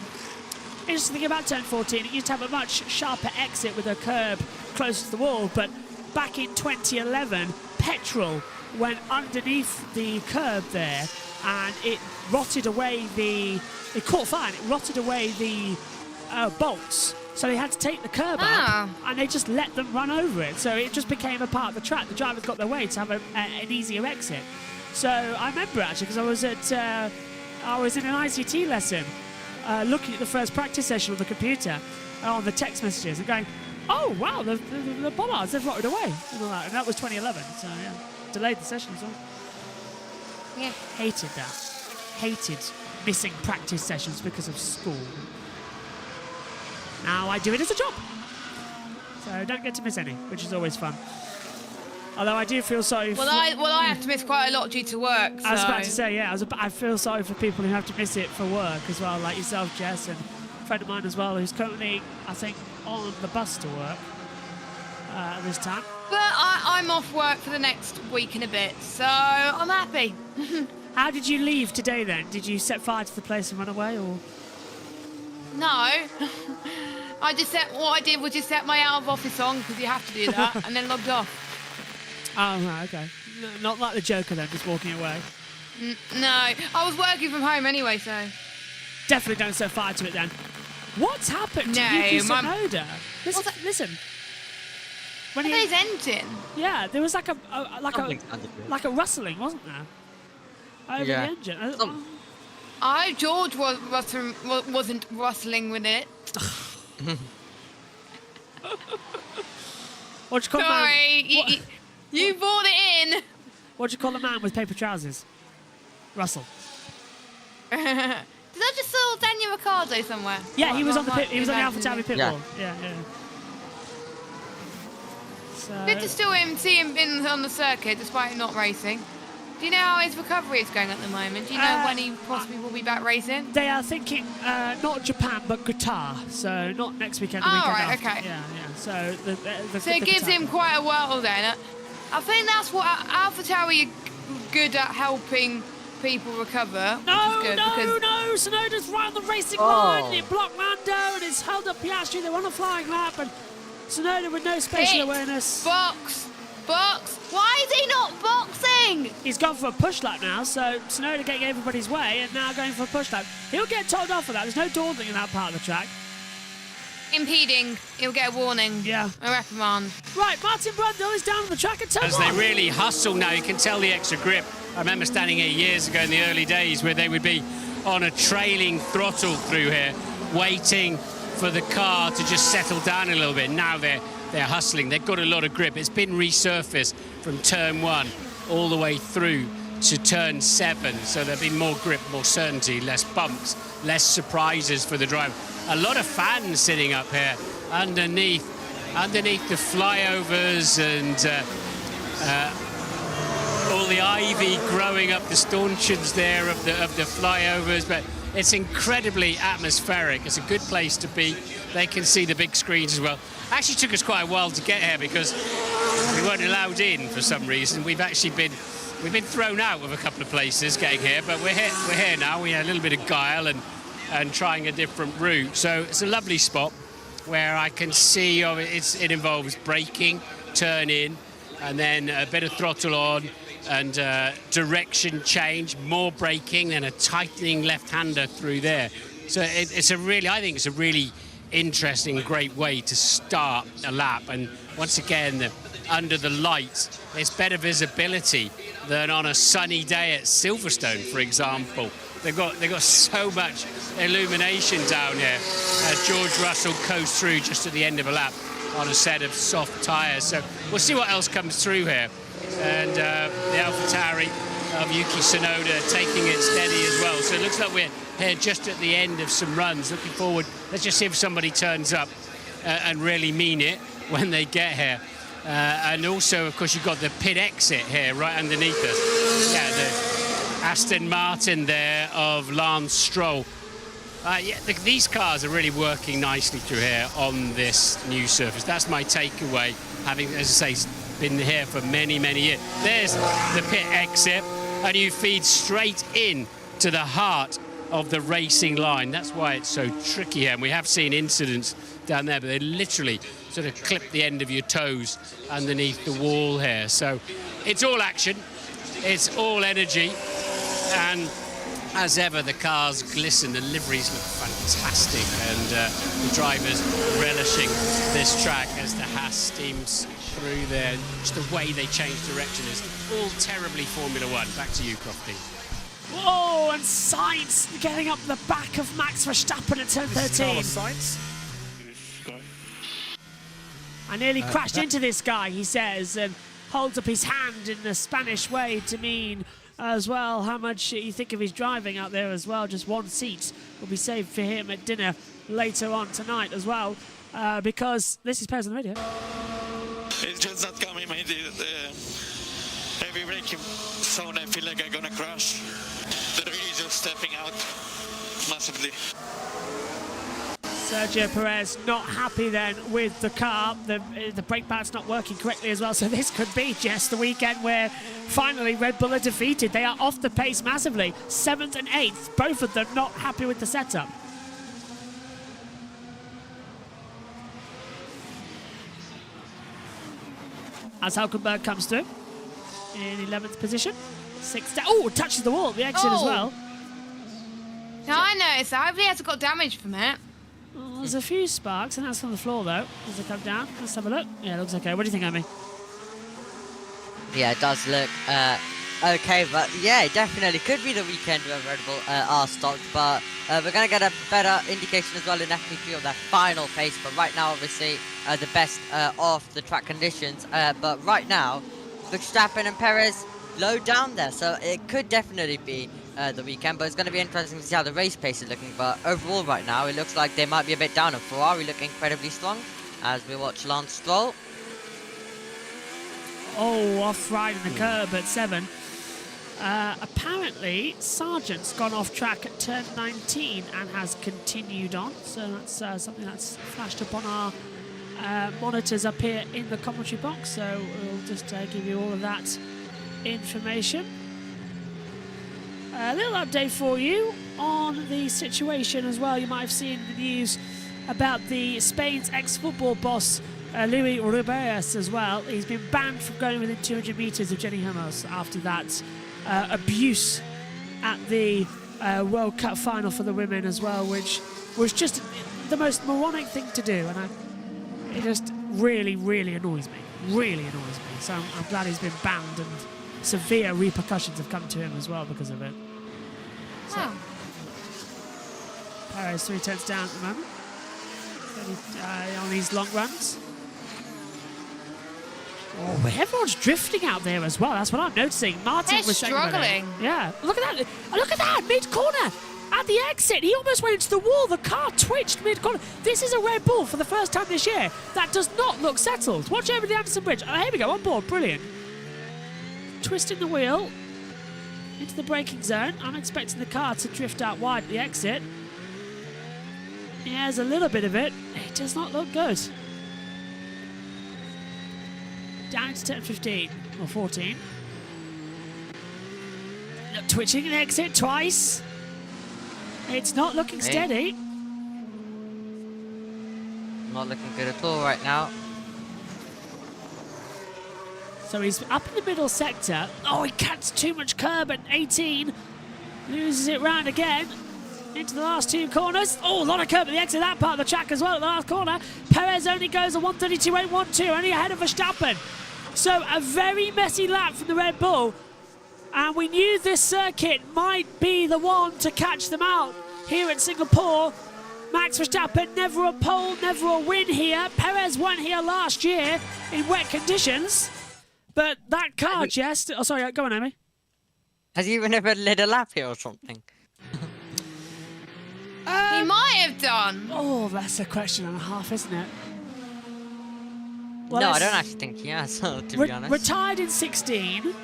Interesting thing about turn 14, it used to have a much sharper exit with a curb closer to the wall, but back in 2011, petrol went underneath the curb there, and it rotted away it caught fire and it rotted away the bolts. So they had to take the curb out, and they just let them run over it. So it just became a part of the track. The drivers got their way to have an easier exit. So I remember actually, because I was in an ICT lesson, looking at the first practice session on the computer, on the text messages, and going, "Oh wow, the bollards, they've rotted away," and that was 2011. So yeah, delayed the session as well. Yeah. Hated that. Hated missing practice sessions because of school. Now I do it as a job. So I don't get to miss any, which is always fun. Although I do feel sorry for... I have to miss quite a lot due to work. So. I was about to say, yeah, I feel sorry for people who have to miss it for work as well, like yourself, Jess, and a friend of mine as well, who's currently, I think, on the bus to work at this time. But I'm off work for the next week and a bit, so I'm happy. How did you leave today then? Did you set fire to the place and run away, or...? No. What I did was just set my out of office on, because you have to do that, and then logged off. Oh, right, okay. Not like the Joker then, just walking away. No, I was working from home anyway, so... Definitely don't set fire to it then. What's happened to No, Yuki Tsunoda? Listen. When his engine? Yeah, there was like a rustling, wasn't there? Over the engine. George wasn't rustling with it. What do you call Sorry, you brought it in. What do you call a man with paper trousers? Russell. Did I just saw Daniel Ricciardo somewhere? Yeah, he was on the AlphaTauri pit wall. Yeah. So... Good to see him on the circuit despite not racing. Do you know how his recovery is going at the moment? Do you know when he possibly will be back racing? They are thinking not Japan, but Qatar. So not next weekend, the weekend after. Okay. Yeah. So so it gives him quite a whirl then. I think that's what AlphaTauri are good at, helping people recover. No! Tsunoda's right on the racing line. It blocked Lando and it's held up Piastri. They were on a flying lap, and Tsunoda with no spatial awareness. Box. Why is he not boxing? He's gone for a push lap now, so Tsunoda getting everybody's way and now going for a push lap. He'll get told off for that. There's no dawdling in that part of the track. Impeding. He'll get a warning. Yeah. A reprimand. Right, Martin Brundle is down on the track at turn As they really hustle now, you can tell the extra grip. I remember standing here years ago in the early days where they would be on a trailing throttle through here, waiting for the car to just settle down a little bit. Now they're hustling. They've got a lot of grip. It's been resurfaced from turn 1 all the way through to turn 7. So there'll be more grip, more certainty, less bumps, less surprises for the driver. A lot of fans sitting up here underneath the flyovers and all the ivy growing up the stanchions there of the flyovers. But it's incredibly atmospheric. It's a good place to be. They can see the big screens as well. Actually took us quite a while to get here because we weren't allowed in for some reason. We've been thrown out of a couple of places getting here, but we're here now. We had a little bit of guile and trying a different route. So it's a lovely spot where I can see it involves braking, turn in, and then a bit of throttle on and direction change, more braking, and a tightening left-hander through there. So I think it's a really interesting, great way to start a lap. And once again, under the light, it's better visibility than on a sunny day at Silverstone, for example. They've got so much illumination down here. George Russell coast through just at the end of a lap on a set of soft tyres. So we'll see what else comes through here. And the AlphaTauri of Yuki Tsunoda taking it steady as well. So it looks like we're here just at the end of some runs. Looking forward, let's just see if somebody turns up and really mean it when they get here. And also, of course, you've got the pit exit here right underneath us. Yeah, the Aston Martin there of Lance Stroll. These cars are really working nicely through here on this new surface. That's my takeaway, having, as I say, been here for many, many years. There's the pit exit, and you feed straight in to the heart of the racing line. That's why it's so tricky here. And we have seen incidents down there, but they literally sort of clip the end of your toes underneath the wall here. So it's all action, it's all energy, and as ever, the cars glisten, the liveries look fantastic, and the drivers relishing this track as the Haas steams through there. Just the way they change direction is all terribly Formula One. Back to you, Crofty. Whoa, and Sainz getting up the back of Max Verstappen at turn 13. Sainz. I nearly crashed into this guy, he says, and holds up his hand in the Spanish way to mean as well how much you think of his driving out there as well. Just one seat will be saved for him at dinner later on tonight as well, because this is Perez on the radio. It's just not coming, mate. Every braking zone, I feel like I'm gonna crash. The really just stepping out massively. Sergio Perez not happy then with the car. The brake pad's not working correctly as well. So this could be just the weekend where finally Red Bull are defeated. They are off the pace massively. 7th and 8th, both of them not happy with the setup. As Hulkenberg comes through in 11th position. 6th. Oh, touches the wall at the exit as well. No, I noticed that. Hopefully he hasn't got damage from it. Well, there's a few sparks, and that's on the floor though. As they come down, let's have a look. Yeah, it looks okay. What do you think, Amy? Yeah, it does look okay, but yeah, it definitely could be the weekend where Red Bull are stopped, but we're going to get a better indication as well in FP3 of that final pace. But right now, obviously, the best of the track conditions, but right now, Verstappen and Perez low down there, so it could definitely be the weekend, but it's going to be interesting to see how the race pace is looking. But overall right now, it looks like they might be a bit down, and Ferrari look incredibly strong as we watch Lance Stroll. Oh, off right in the curb at 7. Apparently, Sargent's gone off track at turn 19 and has continued on. So that's something that's flashed up on our monitors up here in the commentary box. So we'll just give you all of that information. A little update for you on the situation as well. You might have seen the news about the Spain's ex-football boss, Luis Rubiales, as well. He's been banned from going within 200 metres of Jenny Hermoso after that abuse at the World Cup final for the women as well, which was just the most moronic thing to do, and it just really, really annoys me. Really annoys me. So I'm glad he's been banned, and severe repercussions have come to him as well because of it. So, Wow. Perez 3 tenths down at the moment. On these long runs. Oh, everyone's drifting out there as well. That's what I'm noticing. Martin They're was saying about it. struggling. Yeah, look at that! Look at that! Mid-corner at the exit, he almost went into the wall. The car twitched mid-corner. This is a Red Bull for the first time this year that does not look settled. Watch over the Anderson Bridge. Oh, here we go, on board. Brilliant. Twisting the wheel into the braking zone. I'm expecting the car to drift out wide at the exit. He has a little bit of it. It does not look good. Down to turn 15 or 14. Look, twitching an exit twice. It's not looking steady. Not looking good at all right now. So he's up in the middle sector. Oh, he cuts too much curb at 18. Loses it round again. Into the last 2 corners. Oh, a lot of curb at the exit of that part of the track as well at the last corner. Perez only goes a 132.812, only ahead of Verstappen. So a very messy lap from the Red Bull. And we knew this circuit might be the one to catch them out here at Singapore. Max Verstappen, never a pole, never a win here. Perez won here last year in wet conditions. But that car, Jess... Oh, sorry, go on, Amy. Has he even ever led a lap here or something? He might have done. Oh, that's a question and a half, isn't it? Well, No, I let's- don't actually think he has, to be honest. Retired in 16.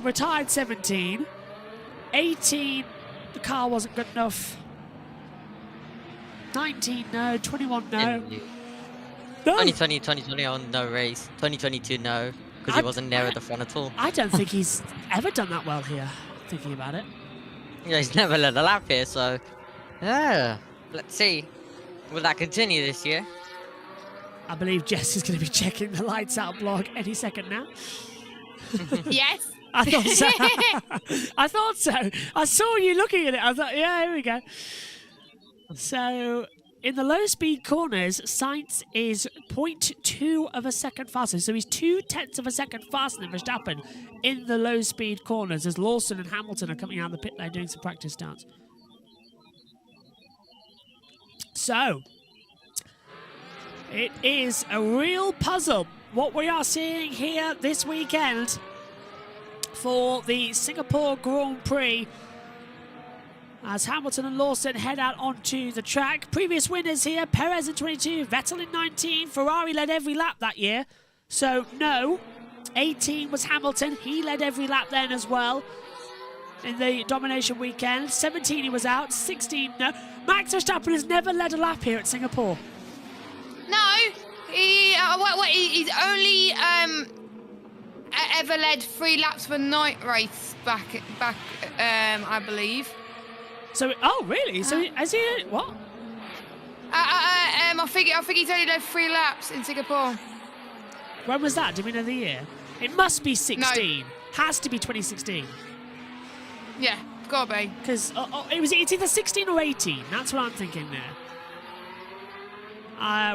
Retired 17. 18, the car wasn't good enough. 19, no. 21, no. No. 2020, 2021, no race. 2022, no. Because he wasn't there at the front at all. I don't think he's ever done that well here, thinking about it. Yeah, he's never led a lap here, so... Yeah, let's see. Will that continue this year? I believe Jess is going to be checking the lights out blog any second now. Yes. I thought so. I thought so. I saw you looking at it. I thought, yeah, here we go. So, in the low-speed corners, Sainz is 0.2 of a second faster. So he's 0.2 of a second faster than Verstappen in the low-speed corners as Lawson and Hamilton are coming out of the pit lane doing some practice starts. So, it is a real puzzle what we are seeing here this weekend for the Singapore Grand Prix as Hamilton and Lawson head out onto the track. Previous winners here, Perez in 22, Vettel in 19. Ferrari led every lap that year. So, no. 18 was Hamilton. He led every lap then as well in the domination weekend. 17 he was out. 16, no. Max Verstappen has never led a lap here at Singapore. No, he's only ever led 3 laps of a night race back, I believe. So, oh really? So, has he? What? I think he's only led 3 laps in Singapore. When was that? Do we know the year? It must be 16. Has to be 2016. Yeah, gotta be. Because it's either 16 or 18. That's what I'm thinking there.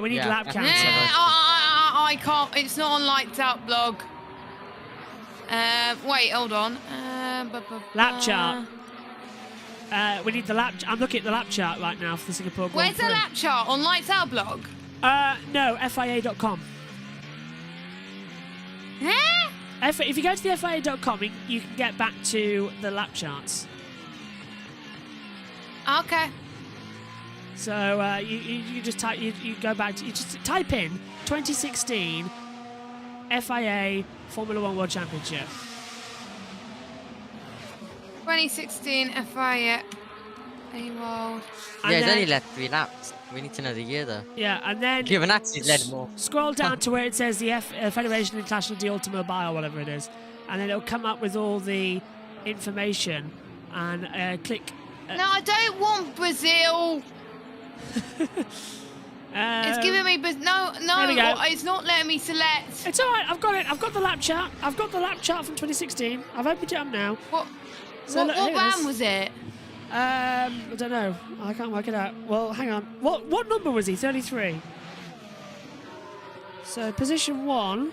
We need lap counter. I can't. It's not on Lights Out blog. Wait, hold on. Lap chart. We need the lap. I'm looking at the lap chart right now for the Singapore Grand Where's the Prix. lap chart on Lights Out blog? No, FIA.com. Huh? If you go to the FIA.com, you can get back to the lap charts. Okay. So you just type. You go back to. You just type in 2016 FIA Formula One World Championship. 2016 FIA A-World. And Yeah, he's then- only led 3 laps. We need to know the year, though. Yeah, and then Giovinazzi's led more. scroll down to where it says the Federation International de Automobile, whatever it is, and then it'll come up with all the information. And click. No, I don't want Brazil. It's giving me, there we go. it's not letting me select. It's all right. I've got it. I've got the lap chart. I've got the lap chart from 2016. I've opened it up now. What look, here it band is. was it? I don't know. I can't work it out. Well, hang on. What number was he? 33. So position 1.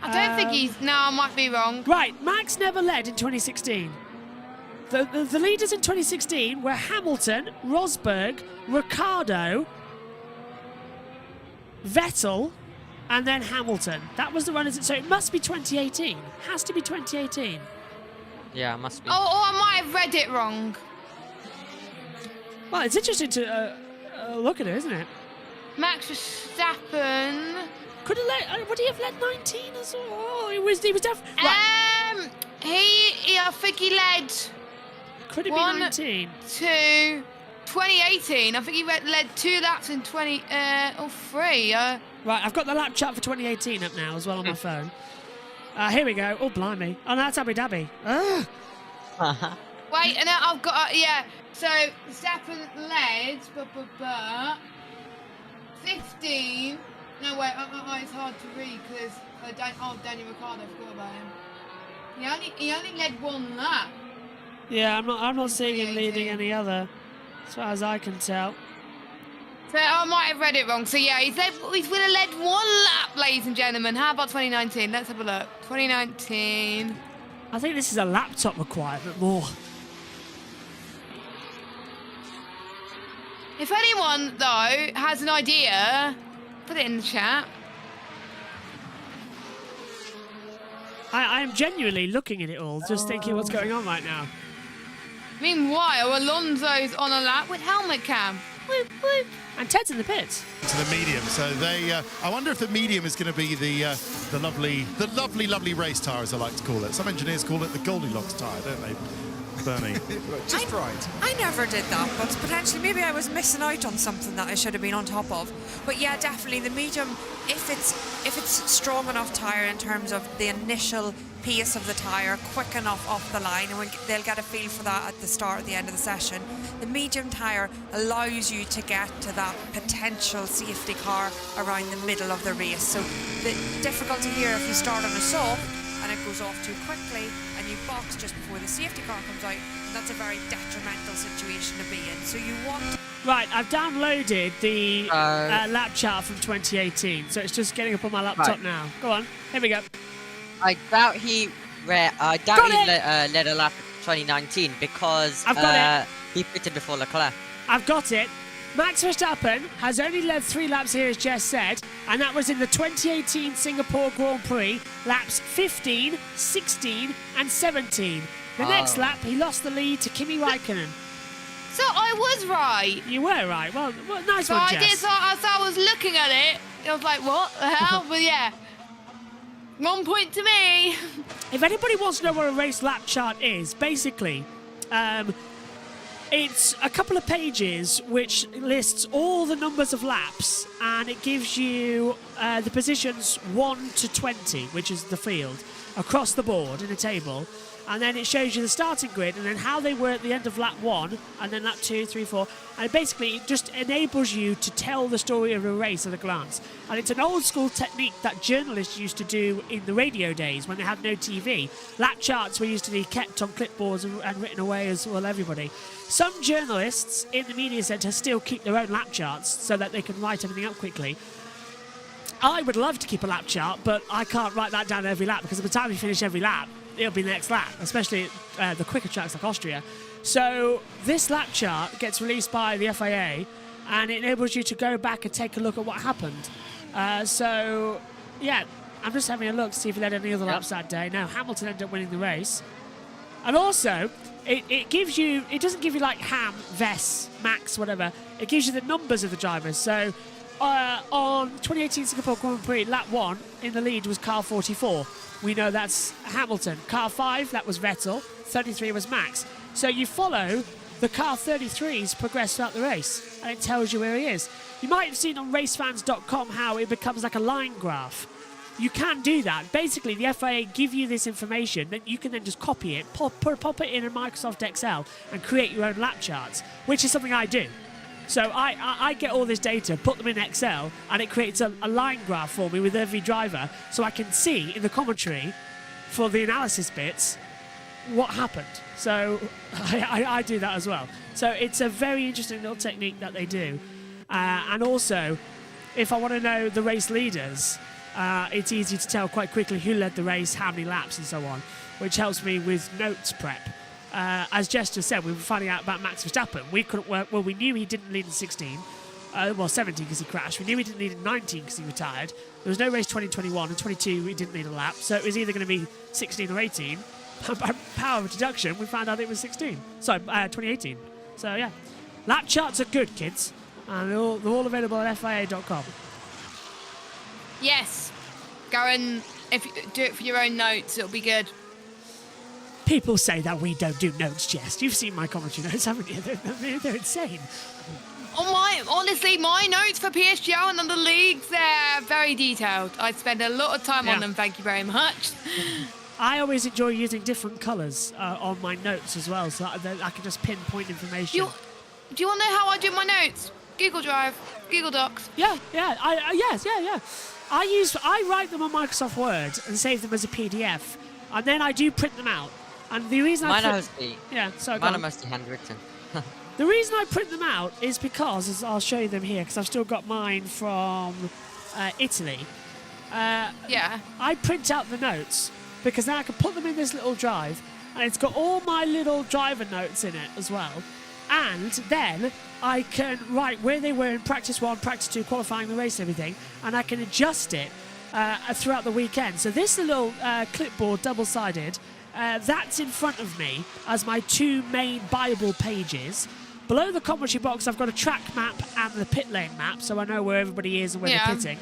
I don't think he's. No, I might be wrong. Right. Max never led in 2016. The leaders in 2016 were Hamilton, Rosberg, Ricciardo, Vettel, and then Hamilton. That was the runners. So it must be 2018. Has to be 2018. Yeah, it must be. Oh, I might have read it wrong. Well, it's interesting to look at it, isn't it? Max Verstappen. Could have led. Would he have led 19 as well? Oh, he was definitely. Right. I think he led Could it be 1, 19? 2, 2018. I think he led 2 laps in 3. Right, I've got the lap chart for 2018 up now as well on my phone. Here we go. Oh, blimey. Oh, no, that's Abu Dhabi. Ugh. Wait, and now I've got so Verstappen led 15. No, wait, it's hard to read because Daniel Ricciardo, I forgot about him. He only led 1 lap. Yeah, I'm not seeing him leading any other, as far as I can tell. So I might have read it wrong. So yeah, he's would have led 1 lap, ladies and gentlemen. How about 2019? Let's have a look. 2019. I think this is a laptop requirement more. If anyone, though, has an idea, put it in the chat. I am genuinely looking at it all, just thinking what's going on right now. Meanwhile, Alonso's on a lap with helmet cam. Whoop, whoop. And Ted's in the pits. To the medium, so they. I wonder if the medium is going to be the lovely race tyre, as I like to call it. Some engineers call it the Goldilocks tyre, don't they, Bernie? Just right. I never did that, but potentially maybe I was missing out on something that I should have been on top of. But yeah, definitely the medium, if it's strong enough tyre in terms of the initial pace of the tyre, quick enough off the line, and they'll get a feel for that at the start or the end of the session. The medium tyre allows you to get to that potential safety car around the middle of the race. So the difficulty here, if you start on a soft and it goes off too quickly and you box just before the safety car comes out, that's a very detrimental situation to be in. So you want... Right, I've downloaded the lap chart from 2018, so it's just getting up on my laptop now. Go on, here we go. I doubt he led a lap in 2019 because he pitted before Leclerc. I've got it. Max Verstappen has only led 3 laps here, as Jess said, and that was in the 2018 Singapore Grand Prix, laps 15, 16 and 17. The next lap, he lost the lead to Kimi Raikkonen. So I was right. You were right. Well nice one, I Jess. did. So as I was looking at it, I was like, what the hell? But yeah, 1 point to me. If anybody wants to know what a race lap chart is, basically, it's a couple of pages which lists all the numbers of laps, and it gives you the positions 1 to 20, which is the field, across the board in a table. And then it shows you the starting grid and then how they were at the end of lap 1 and then lap 2, 3, 4. And basically it just enables you to tell the story of a race at a glance. And it's an old school technique that journalists used to do in the radio days when they had no TV. Lap charts were used to be kept on clipboards and written away as well everybody. Some journalists in the media centre still keep their own lap charts so that they can write everything up quickly. I would love to keep a lap chart, but I can't write that down every lap because by the time you finish every lap, it'll be the next lap, especially the quicker tracks like Austria. So this lap chart gets released by the FIA and it enables you to go back and take a look at what happened. So, yeah, I'm just having a look to see if he led any other laps that day. No, Hamilton ended up winning the race. And also, it gives you, it doesn't give you like Ham, Vess, Max, whatever. It gives you the numbers of the drivers. So on 2018 Singapore Grand Prix, lap 1 in the lead was car 44. We know that's Hamilton. Car 5, that was Vettel. 33 was Max. So you follow the car 33's progress throughout the race, and it tells you where he is. You might have seen on racefans.com how it becomes like a line graph. You can do that. Basically, the FIA give you this information, then you can then just copy it, pop it in a Microsoft Excel, and create your own lap charts, which is something I do. So I get all this data, put them in Excel, and it creates a line graph for me with every driver, so I can see in the commentary for the analysis bits what happened. So I do that as well. So it's a very interesting little technique that they do. And also, if I want to know the race leaders, it's easy to tell quite quickly who led the race, how many laps, and so on, which helps me with notes prep. As Jess just said, we were finding out about Max Verstappen. We couldn't work. Well, we knew he didn't lead in 16. 17 because he crashed. We knew he didn't lead in 19 because he retired. There was no race 2021 and 22 he didn't lead a lap. So it was either going to be 16 or 18. By power of deduction, we found out it was 16. Sorry, 2018. So yeah, lap charts are good, kids, and they're all available at FIA.com. Yes, go and if you do it for your own notes, it'll be good. People say that we don't do notes, Jess. You've seen my commentary notes, haven't you? They're insane. Honestly, my notes for PSGL and other leagues, they're very detailed. I spend a lot of time on them, thank you very much. I always enjoy using different colours on my notes as well, so that I can just pinpoint information. Do you want to know how I do my notes? Google Drive, Google Docs. Yeah. I write them on Microsoft Word and save them as a PDF, and then I do print them out. And the reason mine are mostly handwritten. The reason I print them out is because, as I'll show you them here, because I've still got mine from Italy. Yeah. I print out the notes because now I can put them in this little drive, and it's got all my little driver notes in it as well. And then I can write where they were in practice 1, practice 2, qualifying the race and everything, and I can adjust it throughout the weekend. So this little clipboard, double-sided, that's in front of me as my 2 main buyable pages. Below the commentary box, I've got a track map and the pit lane map, so I know where everybody is and where they're pitting.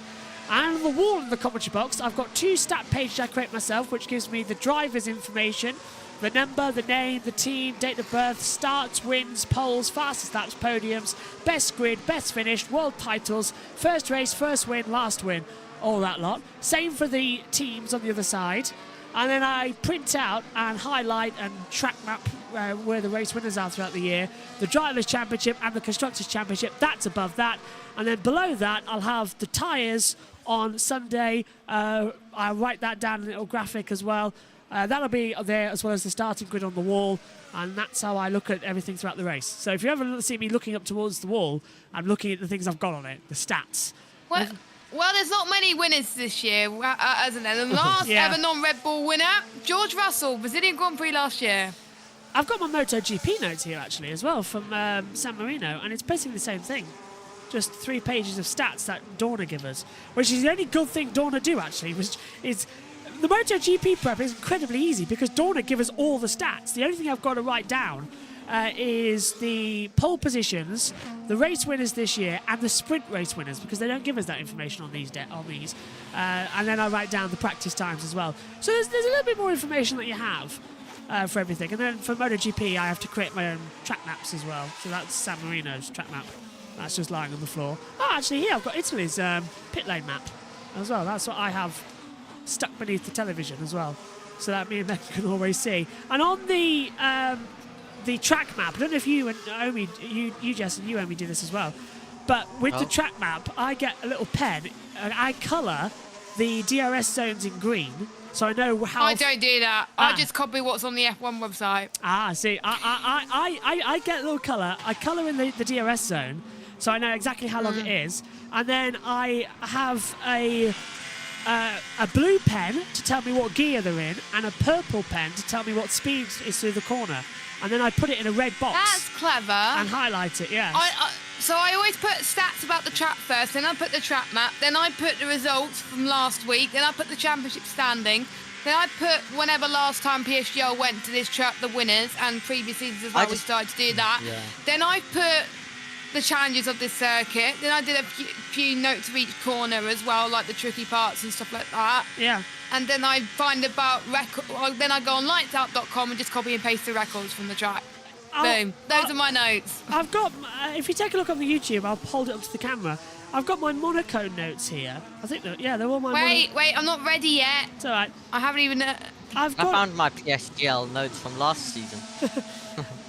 And on the wall in the commentary box, I've got 2 stat pages I create myself, which gives me the driver's information, the number, the name, the team, date of birth, starts, wins, poles, fastest laps, podiums, best grid, best finish, world titles, first race, first win, last win, all that lot. Same for the teams on the other side. And then I print out and highlight and track map where the race winners are throughout the year. The Drivers' Championship and the Constructors' Championship, that's above that. And then below that, I'll have the tyres on Sunday. I'll write that down in a little graphic as well. That'll be there as well as the starting grid on the wall. And that's how I look at everything throughout the race. So if you ever see me looking up towards the wall, I'm looking at the things I've got on it, the stats. Well, there's not many winners this year, isn't there? The last ever non-Red Bull winner, George Russell, Brazilian Grand Prix last year. I've got my MotoGP notes here, actually, as well, from San Marino, and it's basically the same thing. Just 3 pages of stats that Dorna give us, which is the only good thing Dorna do, actually, which is... The MotoGP prep is incredibly easy because Dorna give us all the stats. The only thing I've got to write down is the pole positions, the race winners this year, and the sprint race winners, because they don't give us that information on these. And then I write down the practice times as well. So there's a little bit more information that you have for everything. And then for MotoGP, I have to create my own track maps as well. So that's San Marino's track map. That's just lying on the floor. Oh, actually, here I've got Italy's pit lane map as well. That's what I have stuck beneath the television as well, so that me and Becky can always see. And on the track map, I don't know if you and Omi, you Jess and you Omi do this as well, but with the track map, I get a little pen and I colour the DRS zones in green, so I know how. I don't do that. I just copy what's on the F1 website. See, I get a little colour. I colour in the DRS zone, so I know exactly how long it is, and then I have a blue pen to tell me what gear they're in, and a purple pen to tell me what speed is through the corner. And then I put it in a red box. That's clever. And highlight it, yeah. So I always put stats about the track first, then I put the track map, then I put the results from last week, then I put the championship standing, then I put whenever last time PSGL went to this track, the winners, and previous seasons as well, we started to do that. Yeah. Then I put the challenges of this circuit. Then I did a few notes of each corner as well, like the tricky parts and stuff like that. Yeah. And then I find about then I go on lightsout.com and just copy and paste the records from the track. Boom. Those are my notes. I've got, if you take a look on the YouTube, I'll hold it up to the camera. I've got my Monaco notes here. I think that, they're all my Wait, I'm not ready yet. It's all right. I haven't even... I found my PSGL notes from last season.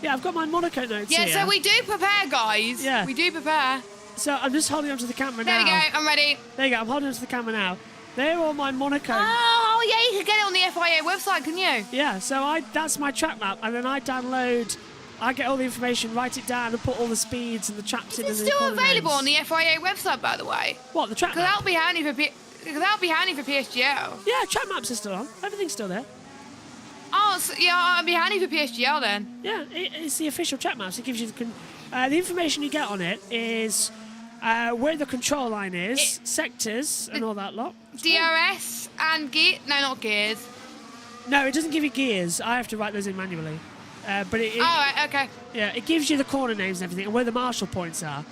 Yeah, I've got my Monaco notes here. Yeah, so we do prepare, guys. Yeah. We do prepare. So I'm just holding onto the camera now. There we go, I'm ready. There you go, I'm holding onto the camera now. They're all my Monaco. Oh, yeah, you can get it on the FIA website, can you? Yeah, so that's my track map, and then I get all the information, write it down, and put all the speeds and the traps in. Is it still available on the FIA website, by the way? What, the track map? That'll be handy for PSGL. Yeah, track maps are still on. Everything's still there. Oh, so, yeah, it'll be handy for PSGL then. Yeah, it's the official track maps. It gives you the information you get on it is where the control line is, sectors, and all that lot. DRS and gear? No, not gears. No, it doesn't give you gears. I have to write those in manually. But oh, right, okay. Yeah, it gives you the corner names and everything, and where the marshal points are.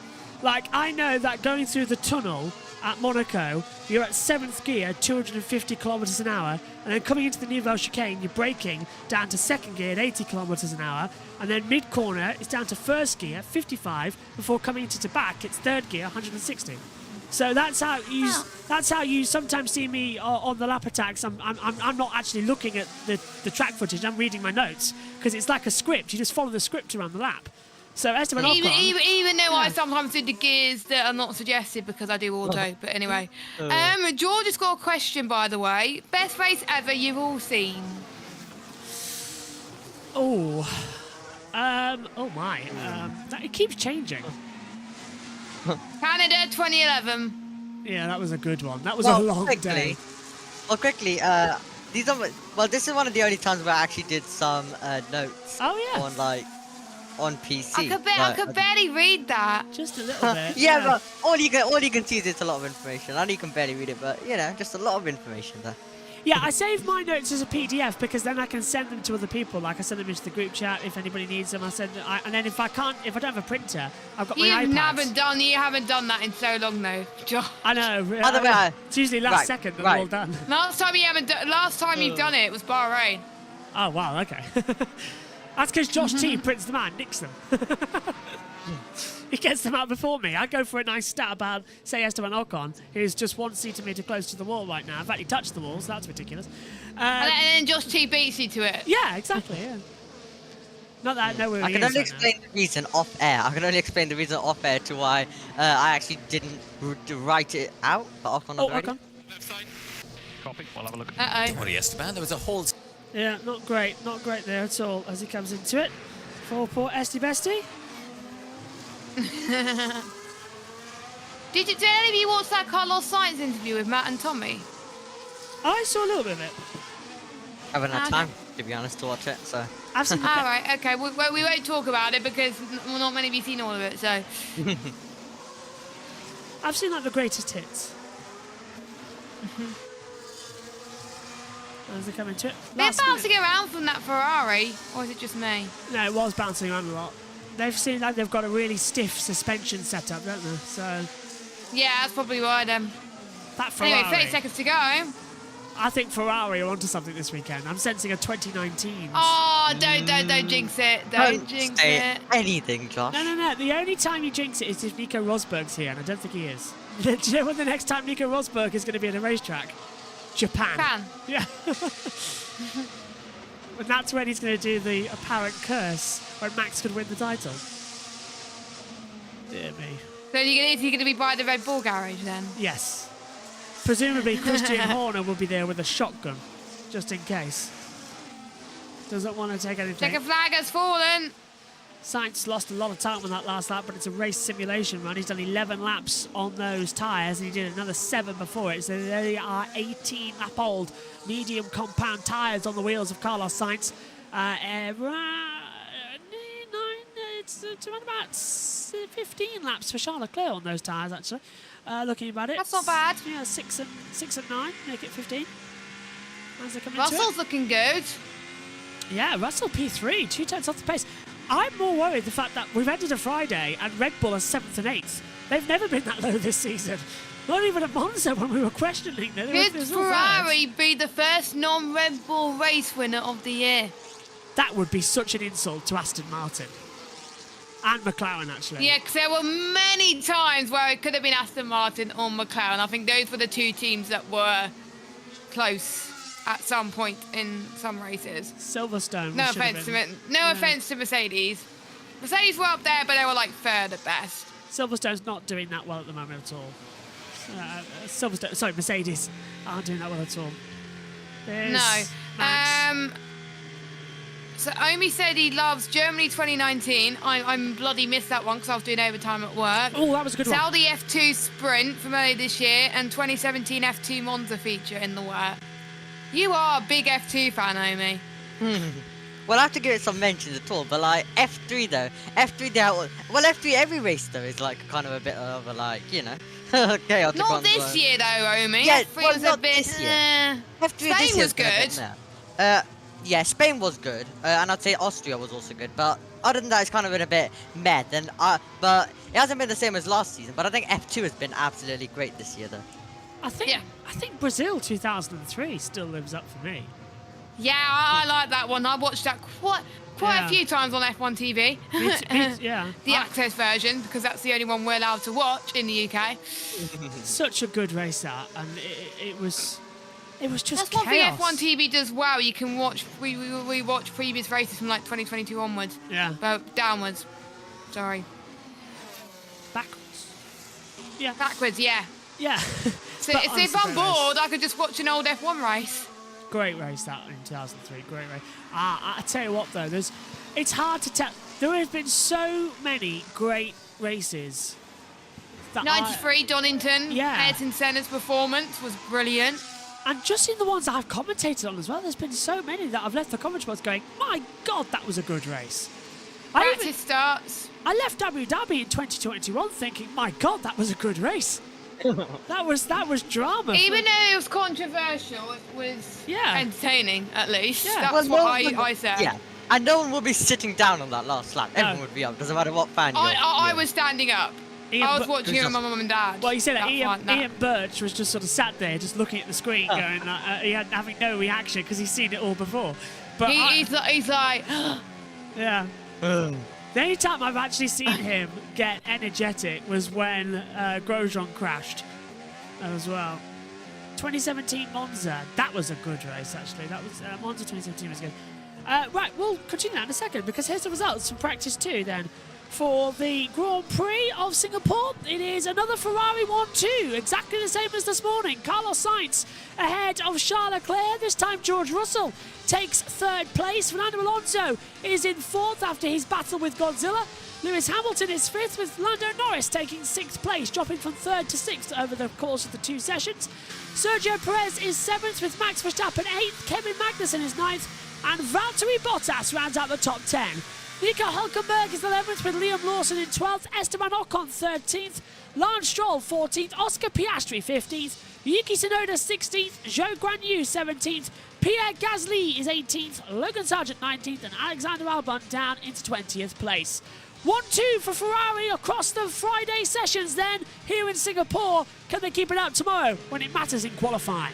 Like, I know that going through the tunnel at Monaco, you're at 7th gear, 250 kilometres an hour, and then coming into the Nouvelle chicane, you're braking down to 2nd gear at 80 kilometres an hour, and then mid-corner, it's down to 1st gear, 55, before coming into the back, it's 3rd gear, 160. So that's how you sometimes see me on the lap attacks. I'm not actually looking at the track footage. I'm reading my notes because it's like a script. You just follow the script around the lap. So Esteban Ocon, even though I sometimes do the gears that are not suggested because I do auto. But anyway, George has got a question, by the way. Best race ever you've all seen? Oh, Oh my. It keeps changing. Canada 2011. Yeah, that was a good one. That was a long day. Well, quickly, these are this is one of the only times where I actually did some notes. Oh yeah. On PC. I could barely read that. Just a little bit. Yeah, but all you can see is it's a lot of information. I know you can barely read it, but just a lot of information there. Yeah, I save my notes as a PDF because then I can send them to other people. Like I send them into the group chat if anybody needs them. And then if I don't have a printer, I've got my iPad. You haven't done that in so long though, John. I know. By the way, it's usually last second that they're all done. Last time you've done it was Bahrain. Oh wow, okay. That's because Josh T prints them out and nicks them. He gets them out before me. I go for a nice stat about, say, Esteban Ocon, who's just 1 centimetre close to the wall right now. In fact, he touched the walls. That's ridiculous. And then Josh T beats you to it. Yeah, exactly, yeah. Not that I know where I he can is only right explain the reason off air. I can only explain the reason off air to why I actually didn't write it out. But Ocon already. Ocon. Left side. Copy. We'll have a look. Uh-oh. Don't worry, Esteban. There was a whole... Yeah, not great there at all as he comes into it. For poor Esty Bestie. Did any of you watch that Carlos Sainz interview with Matt and Tommy? I saw a little bit of it. I haven't had time, to be honest, to watch it. So. I've seen All right, okay. We won't talk about it because not many of you seen all of it. So. I've seen like the greatest hits. As they come into it. They're Last bouncing minute. around from that Ferrari, or is it just me? No, it was bouncing around a lot. They've seen like they've got a really stiff suspension setup, don't they? So Yeah, that's probably why then. that Ferrari. Anyway, 30 seconds to go. I think Ferrari are onto something this weekend. I'm sensing a 2019. Oh, don't jinx it. Don't jinx say it. anything, Josh. No. The only time you jinx it is if Nico Rosberg's here, and I don't think he is. Do you know when the next time Nico Rosberg is going to be at a racetrack? Japan. Japan. Yeah. And that's when he's going to do the apparent curse when Max could win the title. Dear me. So is he going to be by the Red Bull garage then? Yes. Presumably Christian Horner will be there with a shotgun, just in case. Doesn't want to take anything. Checkered flag has fallen. Sainz lost a lot of time on that last lap, but it's a race simulation run. He's done 11 laps on those tyres, and he did another 7 before it. So they are 18-lap-old medium compound tyres on the wheels of Carlos Sainz. It's around about 15 laps for Charles Leclerc on those tyres, actually. Looking about it. That's not bad. Yeah, 6 and 9, make it 15. As they come into Russell's it. looking good. Yeah, Russell P3, 2 tenths off the pace. I'm more worried the fact that we've ended a Friday and Red Bull are 7th and 8th. They've never been that low this season. Not even at Monza when we were questioning them. Could Ferrari be the first non-Red Bull race winner of the year? That would be such an insult to Aston Martin. And McLaren, actually. Yeah, because there were many times where it could have been Aston Martin or McLaren. I think those were the 2 teams that were close at some point in some races. Silverstone. No offense to Mercedes. Mercedes were up there, but they were like 3rd at best. Silverstone's not doing that well at the moment at all. Mercedes aren't doing that well at all. There's No. Max. So Omi said he loves Germany 2019. I'm bloody missed that one because I was doing overtime at work. Oh, that was a good one. Saudi F2 Sprint from earlier this year and 2017 F2 Monza feature in the work. You are a big F2 fan, Omi. Well, I have to give it some mentions at all, but like F3 though, F3 every race though is like kind of a bit of a like, chaotic. Not this year though, Omi. Yeah, F3 well, was a not bit. this year. F3 Spain this year was good. Yeah, Spain was good, and I'd say Austria was also good. But other than that, it's kind of been a bit meh. But it hasn't been the same as last season. But I think F2 has been absolutely great this year, though. I think Brazil 2003 still lives up for me. Yeah, I like that one. I watched that quite a few times on F1 TV. Yeah. The Access version, because that's the only one we're allowed to watch in the UK. Such a good race that, and it was just That's what the chaos. F1 TV does well. You can watch, we watch previous races from like 2022 onwards. Yeah. Downwards. Sorry. Backwards. Yeah. Backwards, yeah. Yeah. So But if honestly, I'm great race. bored, I could just watch an old F1 race. Great race that in 2003. Great race. I tell you what though, it's hard to tell. There have been so many great races. that 93 Donington. Yeah. Ayrton Senna's performance was brilliant. And just in the ones I've commentated on as well, there's been so many that I've left the commentary box going, my God, that was a good race. Practice starts. I left Abu Dhabi in 2021 thinking, my God, that was a good race. that was drama. Even though it was controversial, it was entertaining, at least. Yeah. That's what I said. Yeah. And no one will be sitting down on that last lap. Everyone would be up. Doesn't matter what fan you're. I was standing up. I was watching it with my mum and dad. Well, you said that Ian Birch was just sort of sat there, just looking at the screen, going, he had having no reaction because he's seen it all before. But he's like, yeah. The only time I've actually seen him get energetic was when Grosjean crashed as well. 2017 Monza, that was a good race actually. That was Monza 2017 was good. Right, we'll continue that in a second because here's the results from practice 2 then. For the Grand Prix of Singapore, it is another Ferrari 1-2, exactly the same as this morning. Carlos Sainz ahead of Charles Leclerc. This time George Russell takes 3rd place. Fernando Alonso is in 4th after his battle with Godzilla. Lewis Hamilton is 5th, with Lando Norris taking 6th place, dropping from 3rd to 6th over the course of the 2 sessions. Sergio Perez is 7th, with Max Verstappen 8th, Kevin Magnussen is 9th, and Valtteri Bottas rounds out the top 10. Nico Hülkenberg is 11th, with Liam Lawson in 12th, Esteban Ocon 13th, Lance Stroll 14th, Oscar Piastri 15th, Yuki Tsunoda 16th, Zhou Guanyu 17th, Pierre Gasly is 18th, Logan Sargent 19th, and Alexander Albon down into 20th place. 1-2 for Ferrari across the Friday sessions then here in Singapore. Can they keep it up tomorrow when it matters in qualifying?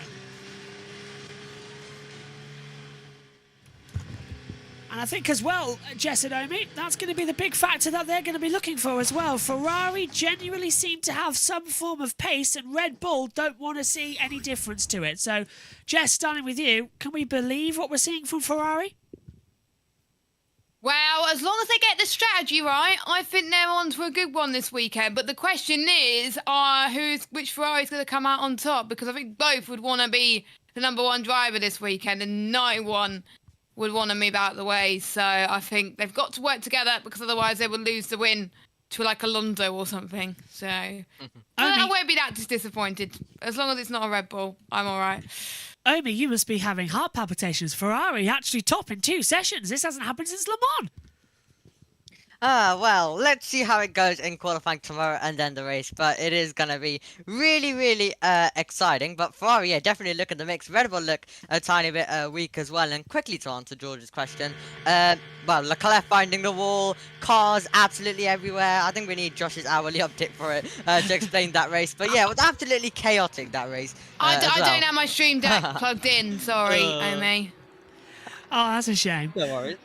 And I think as well, Jess and Omi, that's going to be the big factor that they're going to be looking for as well. Ferrari genuinely seem to have some form of pace and Red Bull don't want to see any difference to it. So, Jess, starting with you, can we believe what we're seeing from Ferrari? Well, as long as they get the strategy right, I think they're on to a good one this weekend. But the question is, which Ferrari's going to come out on top? Because I think both would want to be the number 1 driver this weekend, and neither one would want to move out of the way. So I think they've got to work together because otherwise they would lose the win to like Alonso or something. So I won't be that disappointed. As long as it's not a Red Bull, I'm all right. Omi, you must be having heart palpitations. Ferrari actually top in 2 sessions. This hasn't happened since Le Mans. Well, let's see how it goes in qualifying tomorrow and then the race. But it is going to be really, really exciting. But Ferrari, yeah, definitely look at the mix. Red Bull look a tiny bit weak as well. And quickly to answer George's question, well, Leclerc finding the wall, cars absolutely everywhere. I think we need Josh's hourly update for it to explain that race. But yeah, it was absolutely chaotic, that race. I don't have my stream deck plugged in. Sorry, Omi. Oh, that's a shame. No worries.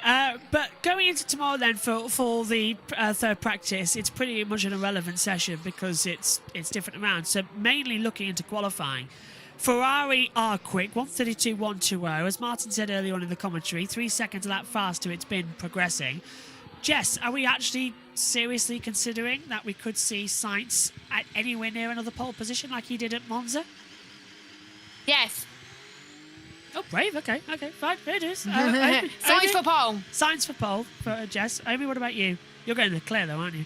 But going into tomorrow then for the 3rd practice, it's pretty much an irrelevant session because it's different rounds. So mainly looking into qualifying. Ferrari are quick, 1:32, 1:20. As Martin said earlier on in the commentary, 3 seconds a lap faster it's been progressing. Jess, are we actually seriously considering that we could see Sainz at anywhere near another pole position like he did at Monza? Yes. Oh, brave. Okay, fine. There it is. Sainz for pole. Sainz for pole for Jess. Omi, what about you? You're going to Leclerc though, aren't you?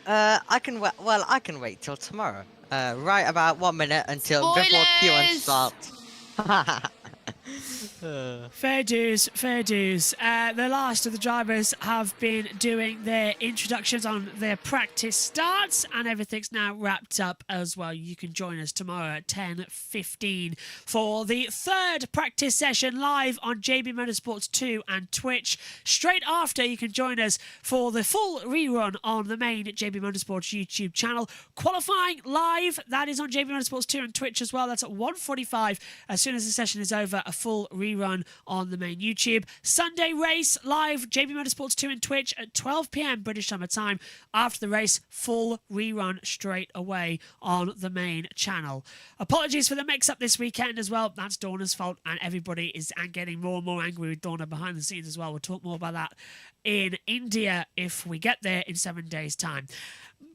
I can wait till tomorrow. Right about 1 minute until before Q1 starts. Fair dues, fair dues. The last of the drivers have been doing their introductions on their practice starts, and everything's now wrapped up as well. You can join us tomorrow at 10:15 for the 3rd practice session live on JB Motorsports 2 and Twitch. Straight after, you can join us for the full rerun on the main JB Motorsports YouTube channel. Qualifying live, that is on JB Motorsports 2 and Twitch as well. That's at 1:45. As soon as the session is over, a full rerun on the main YouTube. Sunday race live, JB Motorsports 2 and Twitch at 12 p.m. British Summer Time. After the race, full rerun straight away on the main channel. Apologies for the mix-up this weekend as well. That's Dorna's fault, and everybody is getting more and more angry with Dorna behind the scenes as well. We'll talk more about that in India if we get there in 7 days' time.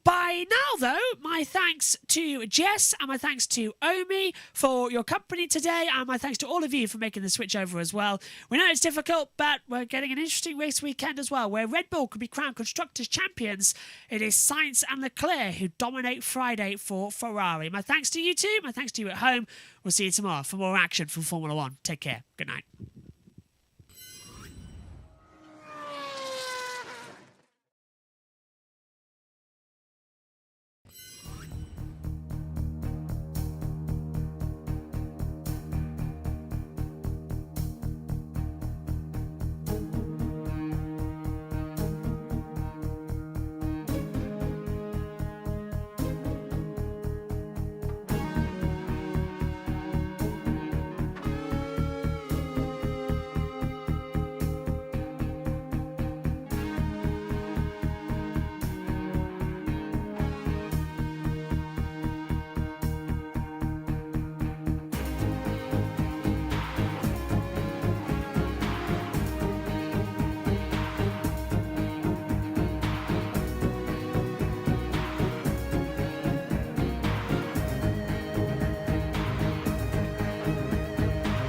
By now, though, my thanks to Jess and my thanks to Omi for your company today, and my thanks to all of you for making the switch over as well. We know it's difficult, but we're getting an interesting race weekend as well, where Red Bull could be crowned Constructors' champions. It is Sainz and Leclerc who dominate Friday for Ferrari. My thanks to you too, my thanks to you at home. We'll see you tomorrow for more action from Formula One. Take care. Good night.